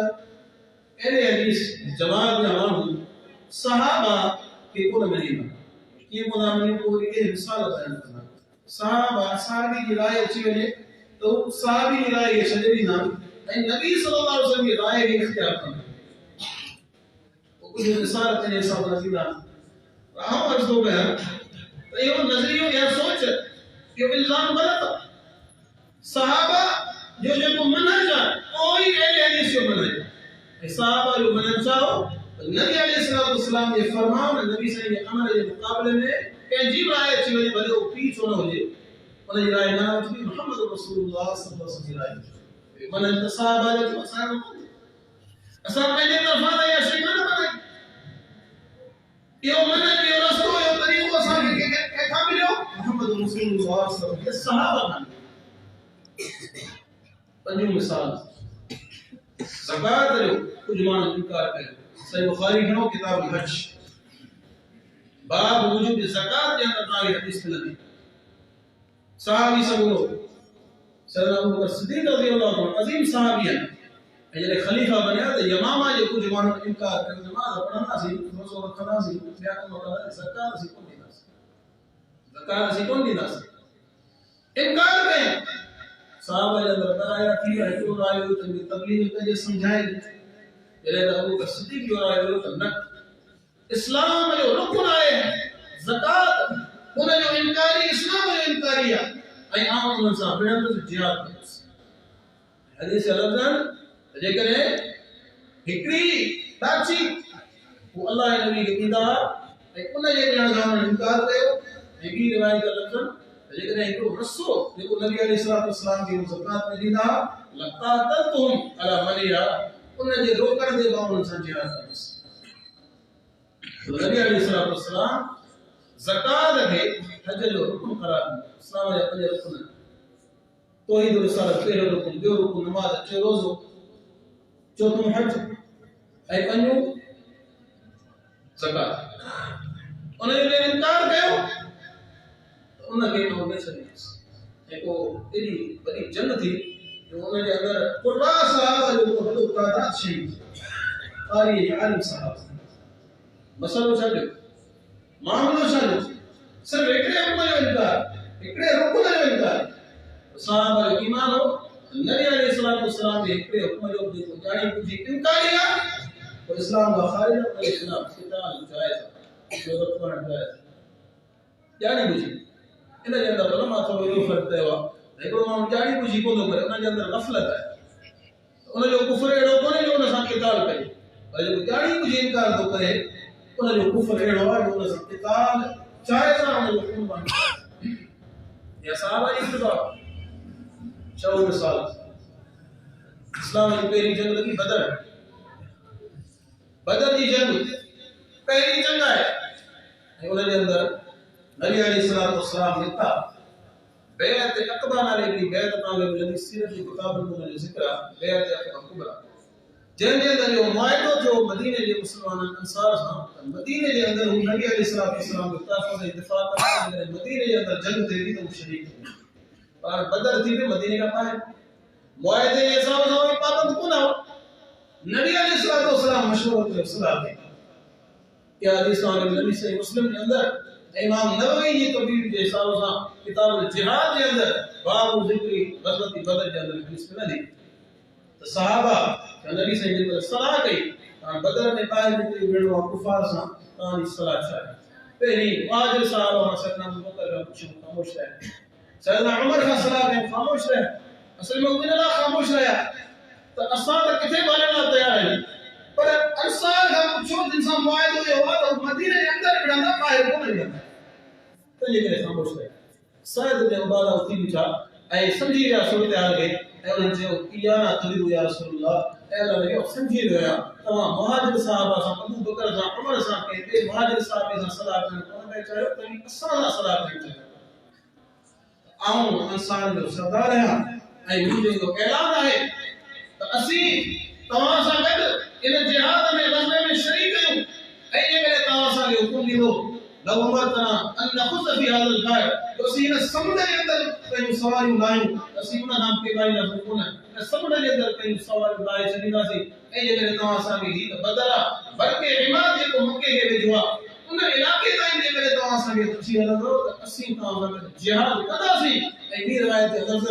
अहिड़े हदीस जवाब जा माण्हू सहाबा खे कोन मञींदा। कीअं कोन मञी? पोइ इहे मिसाल बयान कंदा। सहाबी जी राय अची वञे त हू सहाबी जी राय खे छॾे ॾींदा ऐं नबी सल्लल्लाहु अलैहि वसल्लम जी राय खे इख्तियार कंदा। पोइ कुझु मिसाल पंहिंजे हिसाब सां ॾींदा। आउं अर्ज़ थो कयां त इहो नज़रियो या सोच इहो इल्ज़ाम ग़लति आहे। सहाबा जो जेको मनहज आहे उहो ई अहले हदीस जो मनहज आहे। सहाबा जो मनहज छा हो? नबी अलैहिस्सलातु वस्सलाम जे फरमान, नबी साईं जे अमल जे मुक़ाबले में कंहिंजी राय अची वञे, भले उहो पीउ छो न हुजे, उन जी राय न वठिबी। मोहम्मद रसूलुल्लाह सल्लल्लाहु अलैहि वसल्लम जी राय मनहज त सहाबा जो असां पंहिंजे तरफ़ां त इहा शइ न बनाई। इहो मनहज, इहो रस्तो, इहो तरीक़ो असांखे कंहिंखां मिलियो? मोहम्मद रसूलुल्लाह सल्लल्लाहु अलैहि वसल्लम सहाबा खां। पंजो मिसाल ज़कात जो कुछ माण्हू इनकार कयो। सही बुखारी खणो किताब हज बाब वजूब ज़कात जे अंदर तव्हांखे हदीस मिलंदी। सहाबी सगुरो सैयदना अबू बकर सिद्दीक़ रज़ी अल्लाहु अन्हु अज़ीम सहाबी आहिनि ऐं जॾहिं ख़लीफ़ा बणिया त यमामा जे कुझु माण्हू इनकार कयो। नमाज़ पढ़ंदासीं, रोज़ो रखंदासीं, ॿिया कम कंदासीं, ज़कात असीं कोन ॾींदासीं, ज़कात असीं कोन ॾींदासीं, इनकार कयो। साहब जे अंदर कराया थी हिकिड़ो आयो त तबलीग पंहिंजे सम्झाए ॾिठी। जॾहिं त अबू बकर सिद्दीक़ जो राय हुयो त न, इस्लाम जो रुकन आहे ज़कात, उन जो इनकारी इस्लाम जो इनकारी आहे, ऐं आउं उन्हनि सां विढ़ंदुसि, जिहाद कंदुसि। हदीस लफ़्ज़नि जेकॾहिं हिकिड़ी ताची वो अल्लाह जे नबी खे ॾींदा ऐं उन जे ॾियण खां इनकार कयो, ऐं ॿी रिवायत लफ़्ज़नि जेकॾहिं हिकिड़ो रसो जेको नबी अलैहिस्सलाम खे ज़कात में ॾींदा लक़ाततुहुम अला मनिया, उन जे रोकण जे बावजूद सां जिहाद कंदुसि। तो नबी अलैहिस्सलाम ज़कात खे हज जो रुकन करार ॾिनो। इस्लाम जा 5 रुकन, तौहीद रिसालत पहिरियों रुकन, ॿियो रुकन नमाज़, टियों रोज़ो, चौथों हज ऐं पंजों ज़कात। उन जो इनकार कयो त उन खे मां छॾींदुसि। ऐं पोइ एॾी वॾी जंग थी जो उन जे अंदरि कुर्रा सहाबा जो वॾो तादाद शहीद थी, क़ारी आलिम सहाबा। मसलो छा थियो, मामलो छा थियो, सिर्फ हिकिड़े हुक्म जो इनकार, हिकिड़े रुकन जो इनकार। सहाबा जो ईमान हो नबी अलैहिस्सलाम जे हिकिड़े हुक्म जो जेको ॼाणी बुझी इनकारी आहे, तो इस्लाम का खारिज है, उनके खिलाफ किताल जायज़ है, जो करण जायज़ ॼाणी बुझी। इन जे अंदरि उलमा थोरो इहो फ़र्क़ु कयो आहे, हिकिड़ो माण्हू ॼाणी बुझी कोन थो करे, उन जे अंदरि ग़फ़लत आहे, उन जो कुफ़र अहिड़ो कोन्हे जो उन सां किताल करे, पर जेको ॼाणी बुझी इनकार थो करे उन जो कुफ़र अहिड़ो आहे जो उन सां किताल जायज़ आहे, उन जो खून बहाए। या सहाबा जी इब्तिदा 14 साल इस्लाम जी पहिरीं जंग लॻी बदर, बदर जी जंग पहिरीं जंग आहे, ऐं उन जे अंदरि नबी अलैहिस्सलाम लिखा बैत अक़बा नाले हिकिड़ी बैत तव्हांखे मिलंदी, सीरत जी किताबनि में उन जो ज़िक्र आहे, बैत अक़बा कुबरा, जंहिंजे अंदरि इहो मुआहिदो थियो मदीने जे मुस्लमाननि अंसार सां। मदीने जे अंदरि हू नबी अलैहिस्सलाम के तहफ़्फ़ुज़ ऐं दिफ़ा कंदा, मदीने जे अंदरि जंग थिए थी त हू शरीक थी, पर बदर थी पे मदीने का ॿाहिरि मुआहिदे जे हिसाब सां उहे पाबंद कोन हो। नबी अलैहिस्सलाम मशवरो कयो सलाह खे, या हदीस नबी सही मुस्लिम के अंदर इमाम नववी जी तबीब के हिसाब सां किताब जिहाद के अंदर बाब ज़िक्र गज़वत बदर के अंदर हदीस मिलंदी त सहाबा नबी सही जी सलाह कई बदर में ॿाहिरि निकिरी विढ़ो आहे कुफार सां, तव्हांजी सलाह छा आहे? पहिरीं मुहाजिर सहाबा खां सैयदना अबू बकर खां पुछियो, ख़ामोश रहे, सैयदना उमर खां सलाह कयूं, ख़ामोश रहे, असल में उन लाइ ख़ामोश रहिया त असां त किथे ॻाल्हाइण लाइ तयार आहियूं, पर अंसार खां पुछो जिन सां मुआहिदो हुयो आहे त मदीने जे अंदरि विढ़ंदा, ॿाहिरि कोन विढ़ंदा, तंहिंजे करे ख़ामोश रहे। सैयद इब्न उबादा उथी बीठा ऐं सम्झी विया सूरत हाल खे, ऐं उन्हनि चयो इयाना तरीदु या रसूलल्लाह, ऐं अल्लाह नबी सम्झी वियो आहियां तव्हां मुहाजिर सहाबा सां, अबू बकर सां, उमर सां, कंहिं ॿिए मुहाजिर साहब सां सलाह करणु कोन पिया चाहियो, तव्हां असां सां सलाह करणु चाहियो। आऊं अंसार जो सरदार आहियां ऐं मुंहिंजो इहो ऐलान आहे त असीं तव्हां सां गॾु इन जिहाद में ग़ज़वे में शरीक आहियूं, ऐं जेकॾहिं तव्हां असांखे हुकुम ॾींदो लव उमरतना अन नख़ुज़ फी हाज़िल बाहिर, तो असीं हिन समुंड जे अंदरि पंहिंजूं सवारियूं लाहियूं, असीं उन खां पेगाईंदासीं कोन, हिन समुंड जे अंदरि पंहिंजूं सवारियूं लाहे छॾींदासीं। ऐं जेकॾहिं तव्हां असांखे हीउ त बदर आहे, बल्कि हिमाद जेको मके खे वेझो आहे उन इलाइक़े ताईं जेकॾहिं तव्हां असांखे पुछी हलंदो त असीं तव्हां सां गॾु जिहाद कंदासीं। ऐं ॿी रिवायत ते लफ़्ज़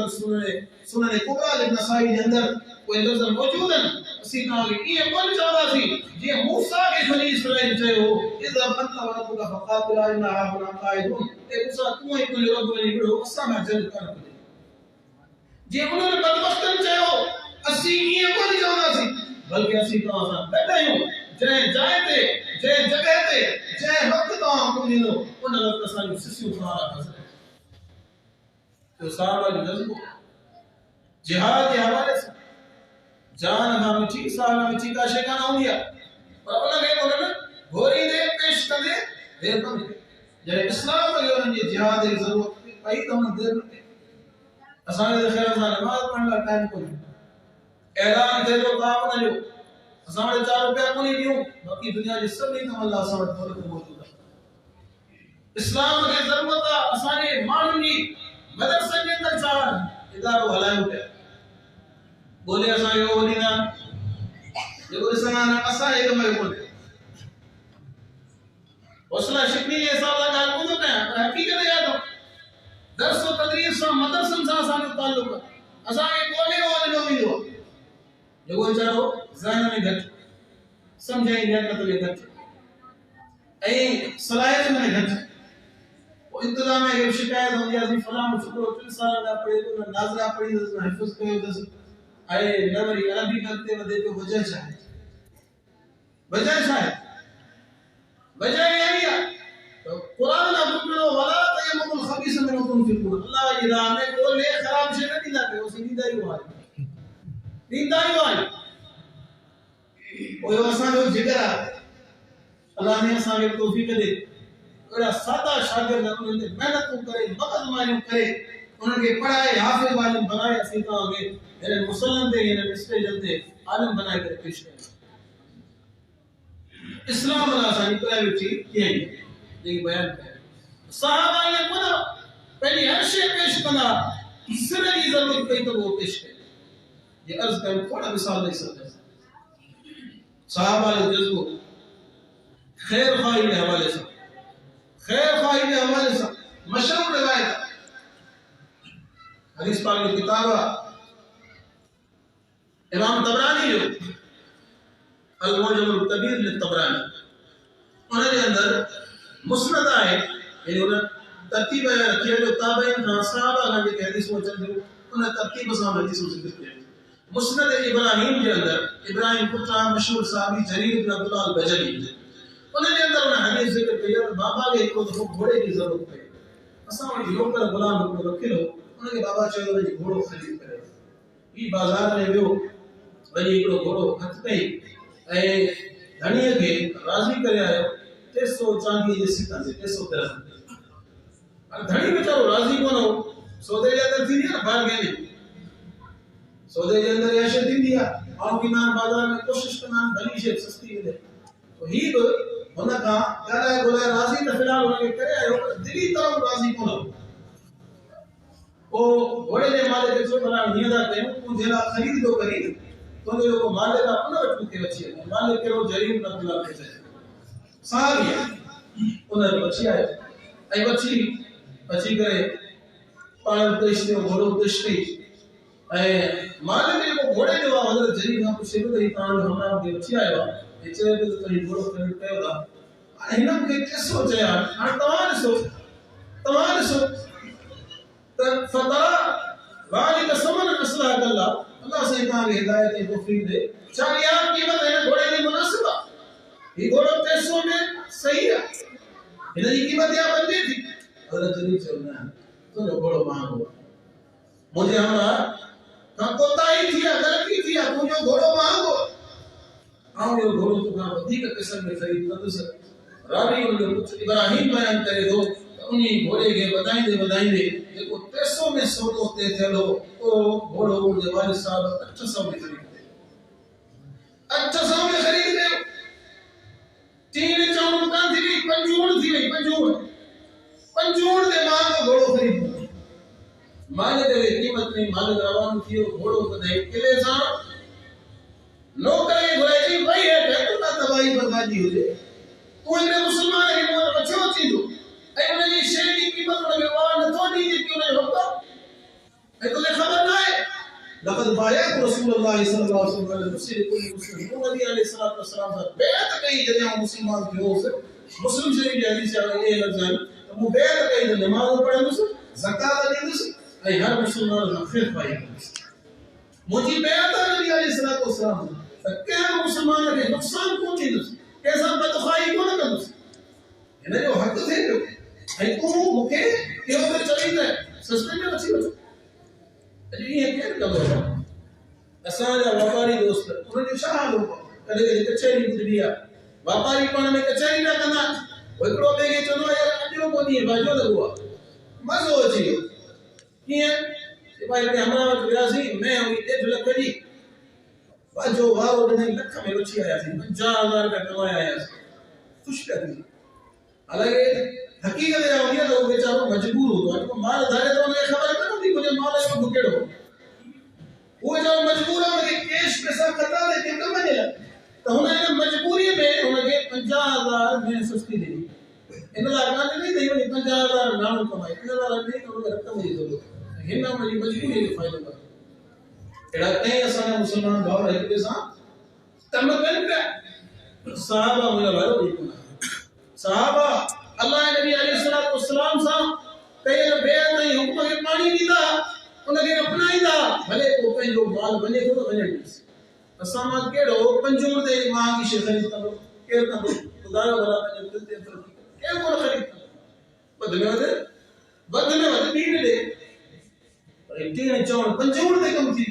सुनन कुबरा जे नसाई जे अंदरि उहे लफ़्ज़ मौजूद आहिनि, असीं तव्हांखे ईअं कोन चवंदासीं जीअं मूसा खे बनी इसराईल चयो हो, इज़ा अंत व रब्बुका फ़क़ातिला इन्ना हाहुना क़ाइदून, ए मूसा तूं ऐं तुंहिंजो रब वञी विढ़ो, असां खां जंग कनि कजे। जीअं उन्हनि बदबख़्तनि चयो असीं ईअं कोन चवंदासीं, बल्कि असीं तव्हां सां गॾु आहियूं, जंहिं जाइ ते, जंहिं जॻह ते, जंहिं वक़्तु तव्हां हुकुम ॾींदो उन वक़्तु असांजूं सिसियूं तव्हां हाज़िर आहिनि। तो सहाबा जो जज़्बो जिहाद जे हवाले सां जान खां मिठी, साह खां मिठी का शइ कान हूंदी आहे, पर उनखे उन्हनि घोरींदे पेश कंदे देरि न मिले। जॾहिं इस्लाम खे उन्हनि जे जिहाद जी ज़रूरत पई त उन्हनि देरि न कई। असांखे त ख़ैर सां नमाज़ पढ़ण लाइ टाइम कोन्हे, ऐलान थिए थो ताउन जो, असां वटि 4 रुपया कोन ॾियूं, बाक़ी दुनिया जे सभिनी कमनि लाइ असां वटि दौलत मौजूद आहे। इस्लाम खे ज़रूरत आहे असांजे माण्हुनि जी मदरसनि जे अंदरि 4 इदारो हलायूं पिया, बोले असांखे उहो ॾींदा जेको ॾिसंदा न असांजे कम जो कोन्हे। हौसला शिकनी जे हिसाब सां ॻाल्हि कोन थो कयां, पर हक़ीक़त इहा अथव दर्स व तदरीस सां मदरसनि सां असांजो ताल्लुक़ आहे। असांखे कोन्हे उहो ॾिनो वेंदो आहे जेको वीचारो ज़हन में घटि, समझाई लियाकत में घट ऐ सलाहियत में घट वो इंतजाम है कि शिकायत होंदी है फलां छोकरो 3 साल का पढ़े तो नाज़रा पढ़ी तो हिफ्ज़ कयो दस ऐ न वरी अरबी करते वदे तो वजह छा है वजह यही है तो कुरान ना बुकलो वला तयम्मुल खबीस मिन तुनफिकुन अल्लाह जी राह में को ले खराब शे न दीदा पे उसी दीदा ही वाई ओ असा जो जिगर अल्लाह ने असा के तौफीक दे बड़ा सादा शागिर्द उन्हें मेहनत करे मगज मारी करे उनके पढ़ाए हाफिज वाले बनाए असी तो आगे मेरे मुसल्लन दे ने स्टेज ते आलम बनाए कर पेश करे इस्लाम वाला सानी प्राइवेट चीज ये है बयान करे सहाबा ये खुद पहले हर शे पेश कना सिर की जरूरत पई तो वो पेश करे ये अर्ज कर थोड़ा मिसाल दे सकते सहाबा के जज्बो खैर खाई के हवाले से मशहूर रिवायत हदीस पाक की किताब इमाम तबरानी जो अल मुअज्जम अल कबीर लिल तबरानी उनके अंदर मुस्नद है यानी उन तरतीब रखी है जो ताबईन का सहाबा का जो हदीस वो चल जो उन तरतीब से हदीस को जिक्र किया मुस्नद इब्राहिम के अंदर इब्राहिम पुत्र मशहूर सहाबी जरीर इब्न अब्दुल्लाह अल बजली उनके अंदर उन हदीस जिक्र किया बाबा के को तो घोड़े की जरूरत पई असा वटि नौकर गुलाम को रखियो उनके बाबा चयो वही घोड़ो खरीद करे ई बाजार में वियो वही एकड़ो घोड़ो हथ कई ए धनीअ के राजी करे आयो 300 चांदी जे सिक्का से 300 तरह और धनी बेचारो राजी कोन हो सौदे जे अंदर थी ना बारगेनिंग सौदे के अंदर ऐसे थी दिया और किमान बाजार में कोशिश करना भली शे सस्ती मिले तो ही होना का गाला गोला राजी त फिलहाल उनके करे आयो दिली तरफ राजी कोन ओ घोड़े जे मालिक के छोकरा नियदा कयो तू जेला खरीद दो करी तो जो मालिक का उन वटू के वची मालिक के जरीर न बुला के सागिया उन बची आयो आई बची करे पाण पेश में घोड़ो पेश की ए मालिक के घोड़े जो हजरत जरीर का पुछे तो ही ताण हमरा के बची आयो इचे तो तई घोड़ो खरीद कयो दा हिनम के कैसो चया हां तमाम सो त फतरा वाली का समन असला अल्लाह से कहा हिदायत की तौफीक दे चाहे आप कीमत है घोड़े की मुनासिबा ये घोड़ो 300 में सही है इधर की कीमत या बनती थी हजरत जरीर चलना तो जो घोड़ो मांगो मुझे हमरा का कोताही थी गलती थी तू जो घोड़ो मांगो आओ ये घोड़ो तो का अधिक किस्म में खरीद कर रावी उन कुछ इब्राहिम बयान करे दो उन्हीं घोड़े के बधाई देखो 300 में सौदो ते चलो ओ घोड़ो उनके वालिद साहब 800 में खरीद 800 में खरीद गए तीन चाउन कान थी पंजूण दे मां घोड़ो खरीद मालिक के कीमत में मालिक रवान थियो घोड़ो बधाई किले सा नौकर के घोड़े जी भाई है तो ना तबाही बर्बादी हो जाए कोई ने मुसलमान के मोर बचो थी दो ऐ उनकी शे की कीमत उनके वार न तो दी कि उन्हें होता ऐ तो खबर ना है लक़द बायअत रसूलुल्लाह सल्लल्लाहु अलैहि वसल्लम मुस्लिम नबी अलैहि सलातो वसलाम से बेअत कई जने मुसलमान थियो से मुस्लिम शरीफ हदीस है ये लफ्ज है तो वो बेअत कई नमाज पढ़े तो ज़कात दी तो ऐ हर मुसलमान खैर पाई मुझी बेअत नबी अलैहि सलातो वसलाम के मुसलमान के नुकसान को थी कैसा बदखाई को न कर इने जो हक थे ऐ को मुके क्यों तो चली है सस्ते में अच्छी बच अजी ये क्या कर असा जा व्यापारी दोस्त उन्हें जो शाह लोग कदे कदे कचहरी बुदिया व्यापारी पण में कचहरी ना करना एकड़ो बेगे चलो यार अजो कोनी बाजो लगवा मजो अची किए भाई के हमरा विरासी मैं हुई 1 लाख दी बाजो वारो ने लख में बची आया थी 50000 का कमाया आया खुश कर दी हालांकि हकीकत है होनी तो बेचारो मजबूर हो तो माल धारे तो उन्हें खबर न थी मुझे माल है भुकेड़ो वो जो मजबूर है उनके केस पैसा खता दे के कम मिले तो उन्हें मजबूरी में उनके 50000 में सस्ती दी इन लागा नहीं दी 50000 नाम कमाई 50000 नहीं तो रकम दी दो हिन्ना में मजबूरी के फायदा कर एड़ा कई असा मुसलमान भाव एक के साथ तमकन का सहाबा मुझे भाई बिल्कुल सहाबा अल्लाह नबी अलैहि सलाम सा कयल बेअत ऐं हुक्म खे पाणी ॾींदा उनखे अपनाईंदा भले को पंहिंजो माल वञे थो त वञे असां मां कहिड़ो पंजूर ते महांगी शइ ख़रीद कंदो केरु कंदो ॿुधायो भला पंहिंजे दिलि ते केरु कोन ख़रीद कंदो वधि में वधि ॿी मिले पर कीअं चवणु पंजूर ते कमु थी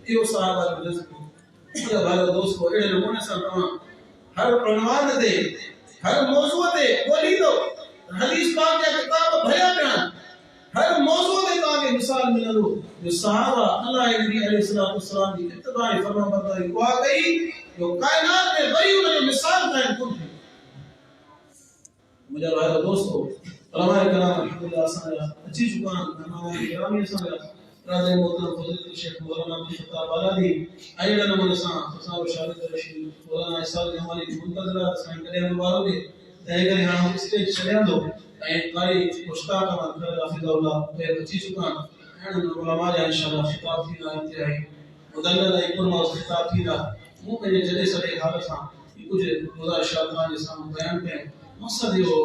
इहो सहाबा जो रिज़्क़ मुंहिंजा भाइरो दोस्तो अहिड़े नमूने सां तव्हां हर उनवान ते हर मौज़ूअ ते ॻोल्हींदो हदीस पाक जा किताब भरिया पिया हर मौज़ूअ ते तव्हांखे मिसाल मिलंदो जो सहाबा अल्लाह नबी अलैहिस्सलाम जी इत्तिबा फरमाबरदारी उहा कई जो काइनात में वरी उनजो मिसाल काइम कोन थी मुंहिंजा भाइरो दोस्तो उलमा कराम अल्हम्दुलिल्लाह असांजा अची चुका आहिनि महिमान गिरामी असांजा राज़े मोहतरम फज़ीलत शेख मौलाना अब्दुल फ़त्ताह बालादी अहिड़े नमूने सां असांजो शागिर्द रशीद मौलाना इसाक जमाली मुंतज़िरा साईं कॾहिं मुबारक ॾे तंहिं करे हाणे स्टेज छॾियां थो ऐं कारी मुश्ताक अहमद हफ़िज़हुल्लाह उहे अची चुका आहिनि अहिड़े उलमा जा इंशाअल्लाह ख़िताब थींदा इंतिहाई मुदल्लल ऐं पुरमौज़ ख़िताब थींदा मूं पंहिंजे जॾहिं सॼे हाल सां कुझु गुज़ारिशात तव्हांजे साम्हूं बयानु कया मक़सदु इहो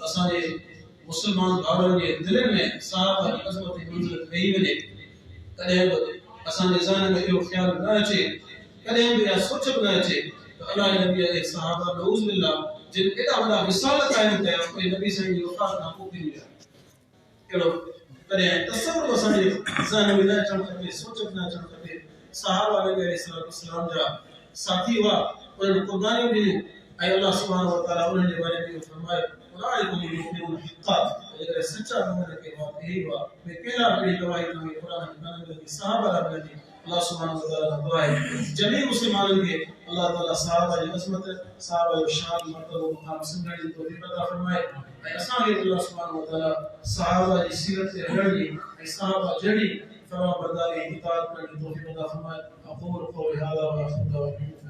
असांजे मुस्लमान भाउरनि जे दिलनि में सहाबा जी अज़मत जी मंज़िल वेही वञे कॾहिं बि असांजे ज़हन में इहो ख़्यालु न अचे कॾहिं बि इहा सोच बि न अचे त अल्लाह नबी ऐं सहाबा नऊज़ बिल्लाह जिन एॾा वॾा मिसाल क़ाइमु कया उहे नबी साईं जी वफ़ात खां पोइ थी विया कहिड़ो कॾहिं तसवुर असांजे ज़हन में न अचणु खपे सोच बि न अचणु खपे सहाबा नबी अलैहिस्सलाम जा साथी हुआ उन्हनि क़ुर्बानियूं ॾिनियूं ऐं अल्लाह सुब्हानहु व तआला उन्हनि जे बारे में फरमाए उलाइकुम युमिनून हक़्क़ा अगर सच्चा मोमिन के बात यही हुआ मैं पहला बड़ी गवाही दूंगी कुरान में कहने लगी सहाबा लगी अल्लाह सुब्हानहु व तआला दुआ है जमी मुस्लिमानन के अल्लाह ताला सहाबा जी अज़मत सहाबा जो शान मर्तबो मुकाम सिमरन जी तौफीक अता फरमाए ऐं असां खे अल्लाह सुब्हानहु व तआला सहाबा जी सीरत ते हलण जी ऐं सहाबा जड़ी फरमाबरदारी इताअत करण जी तौफीक अता फरमाए अक़ूलु क़ौली हाज़ा व अस्तग़फिरुल्लाह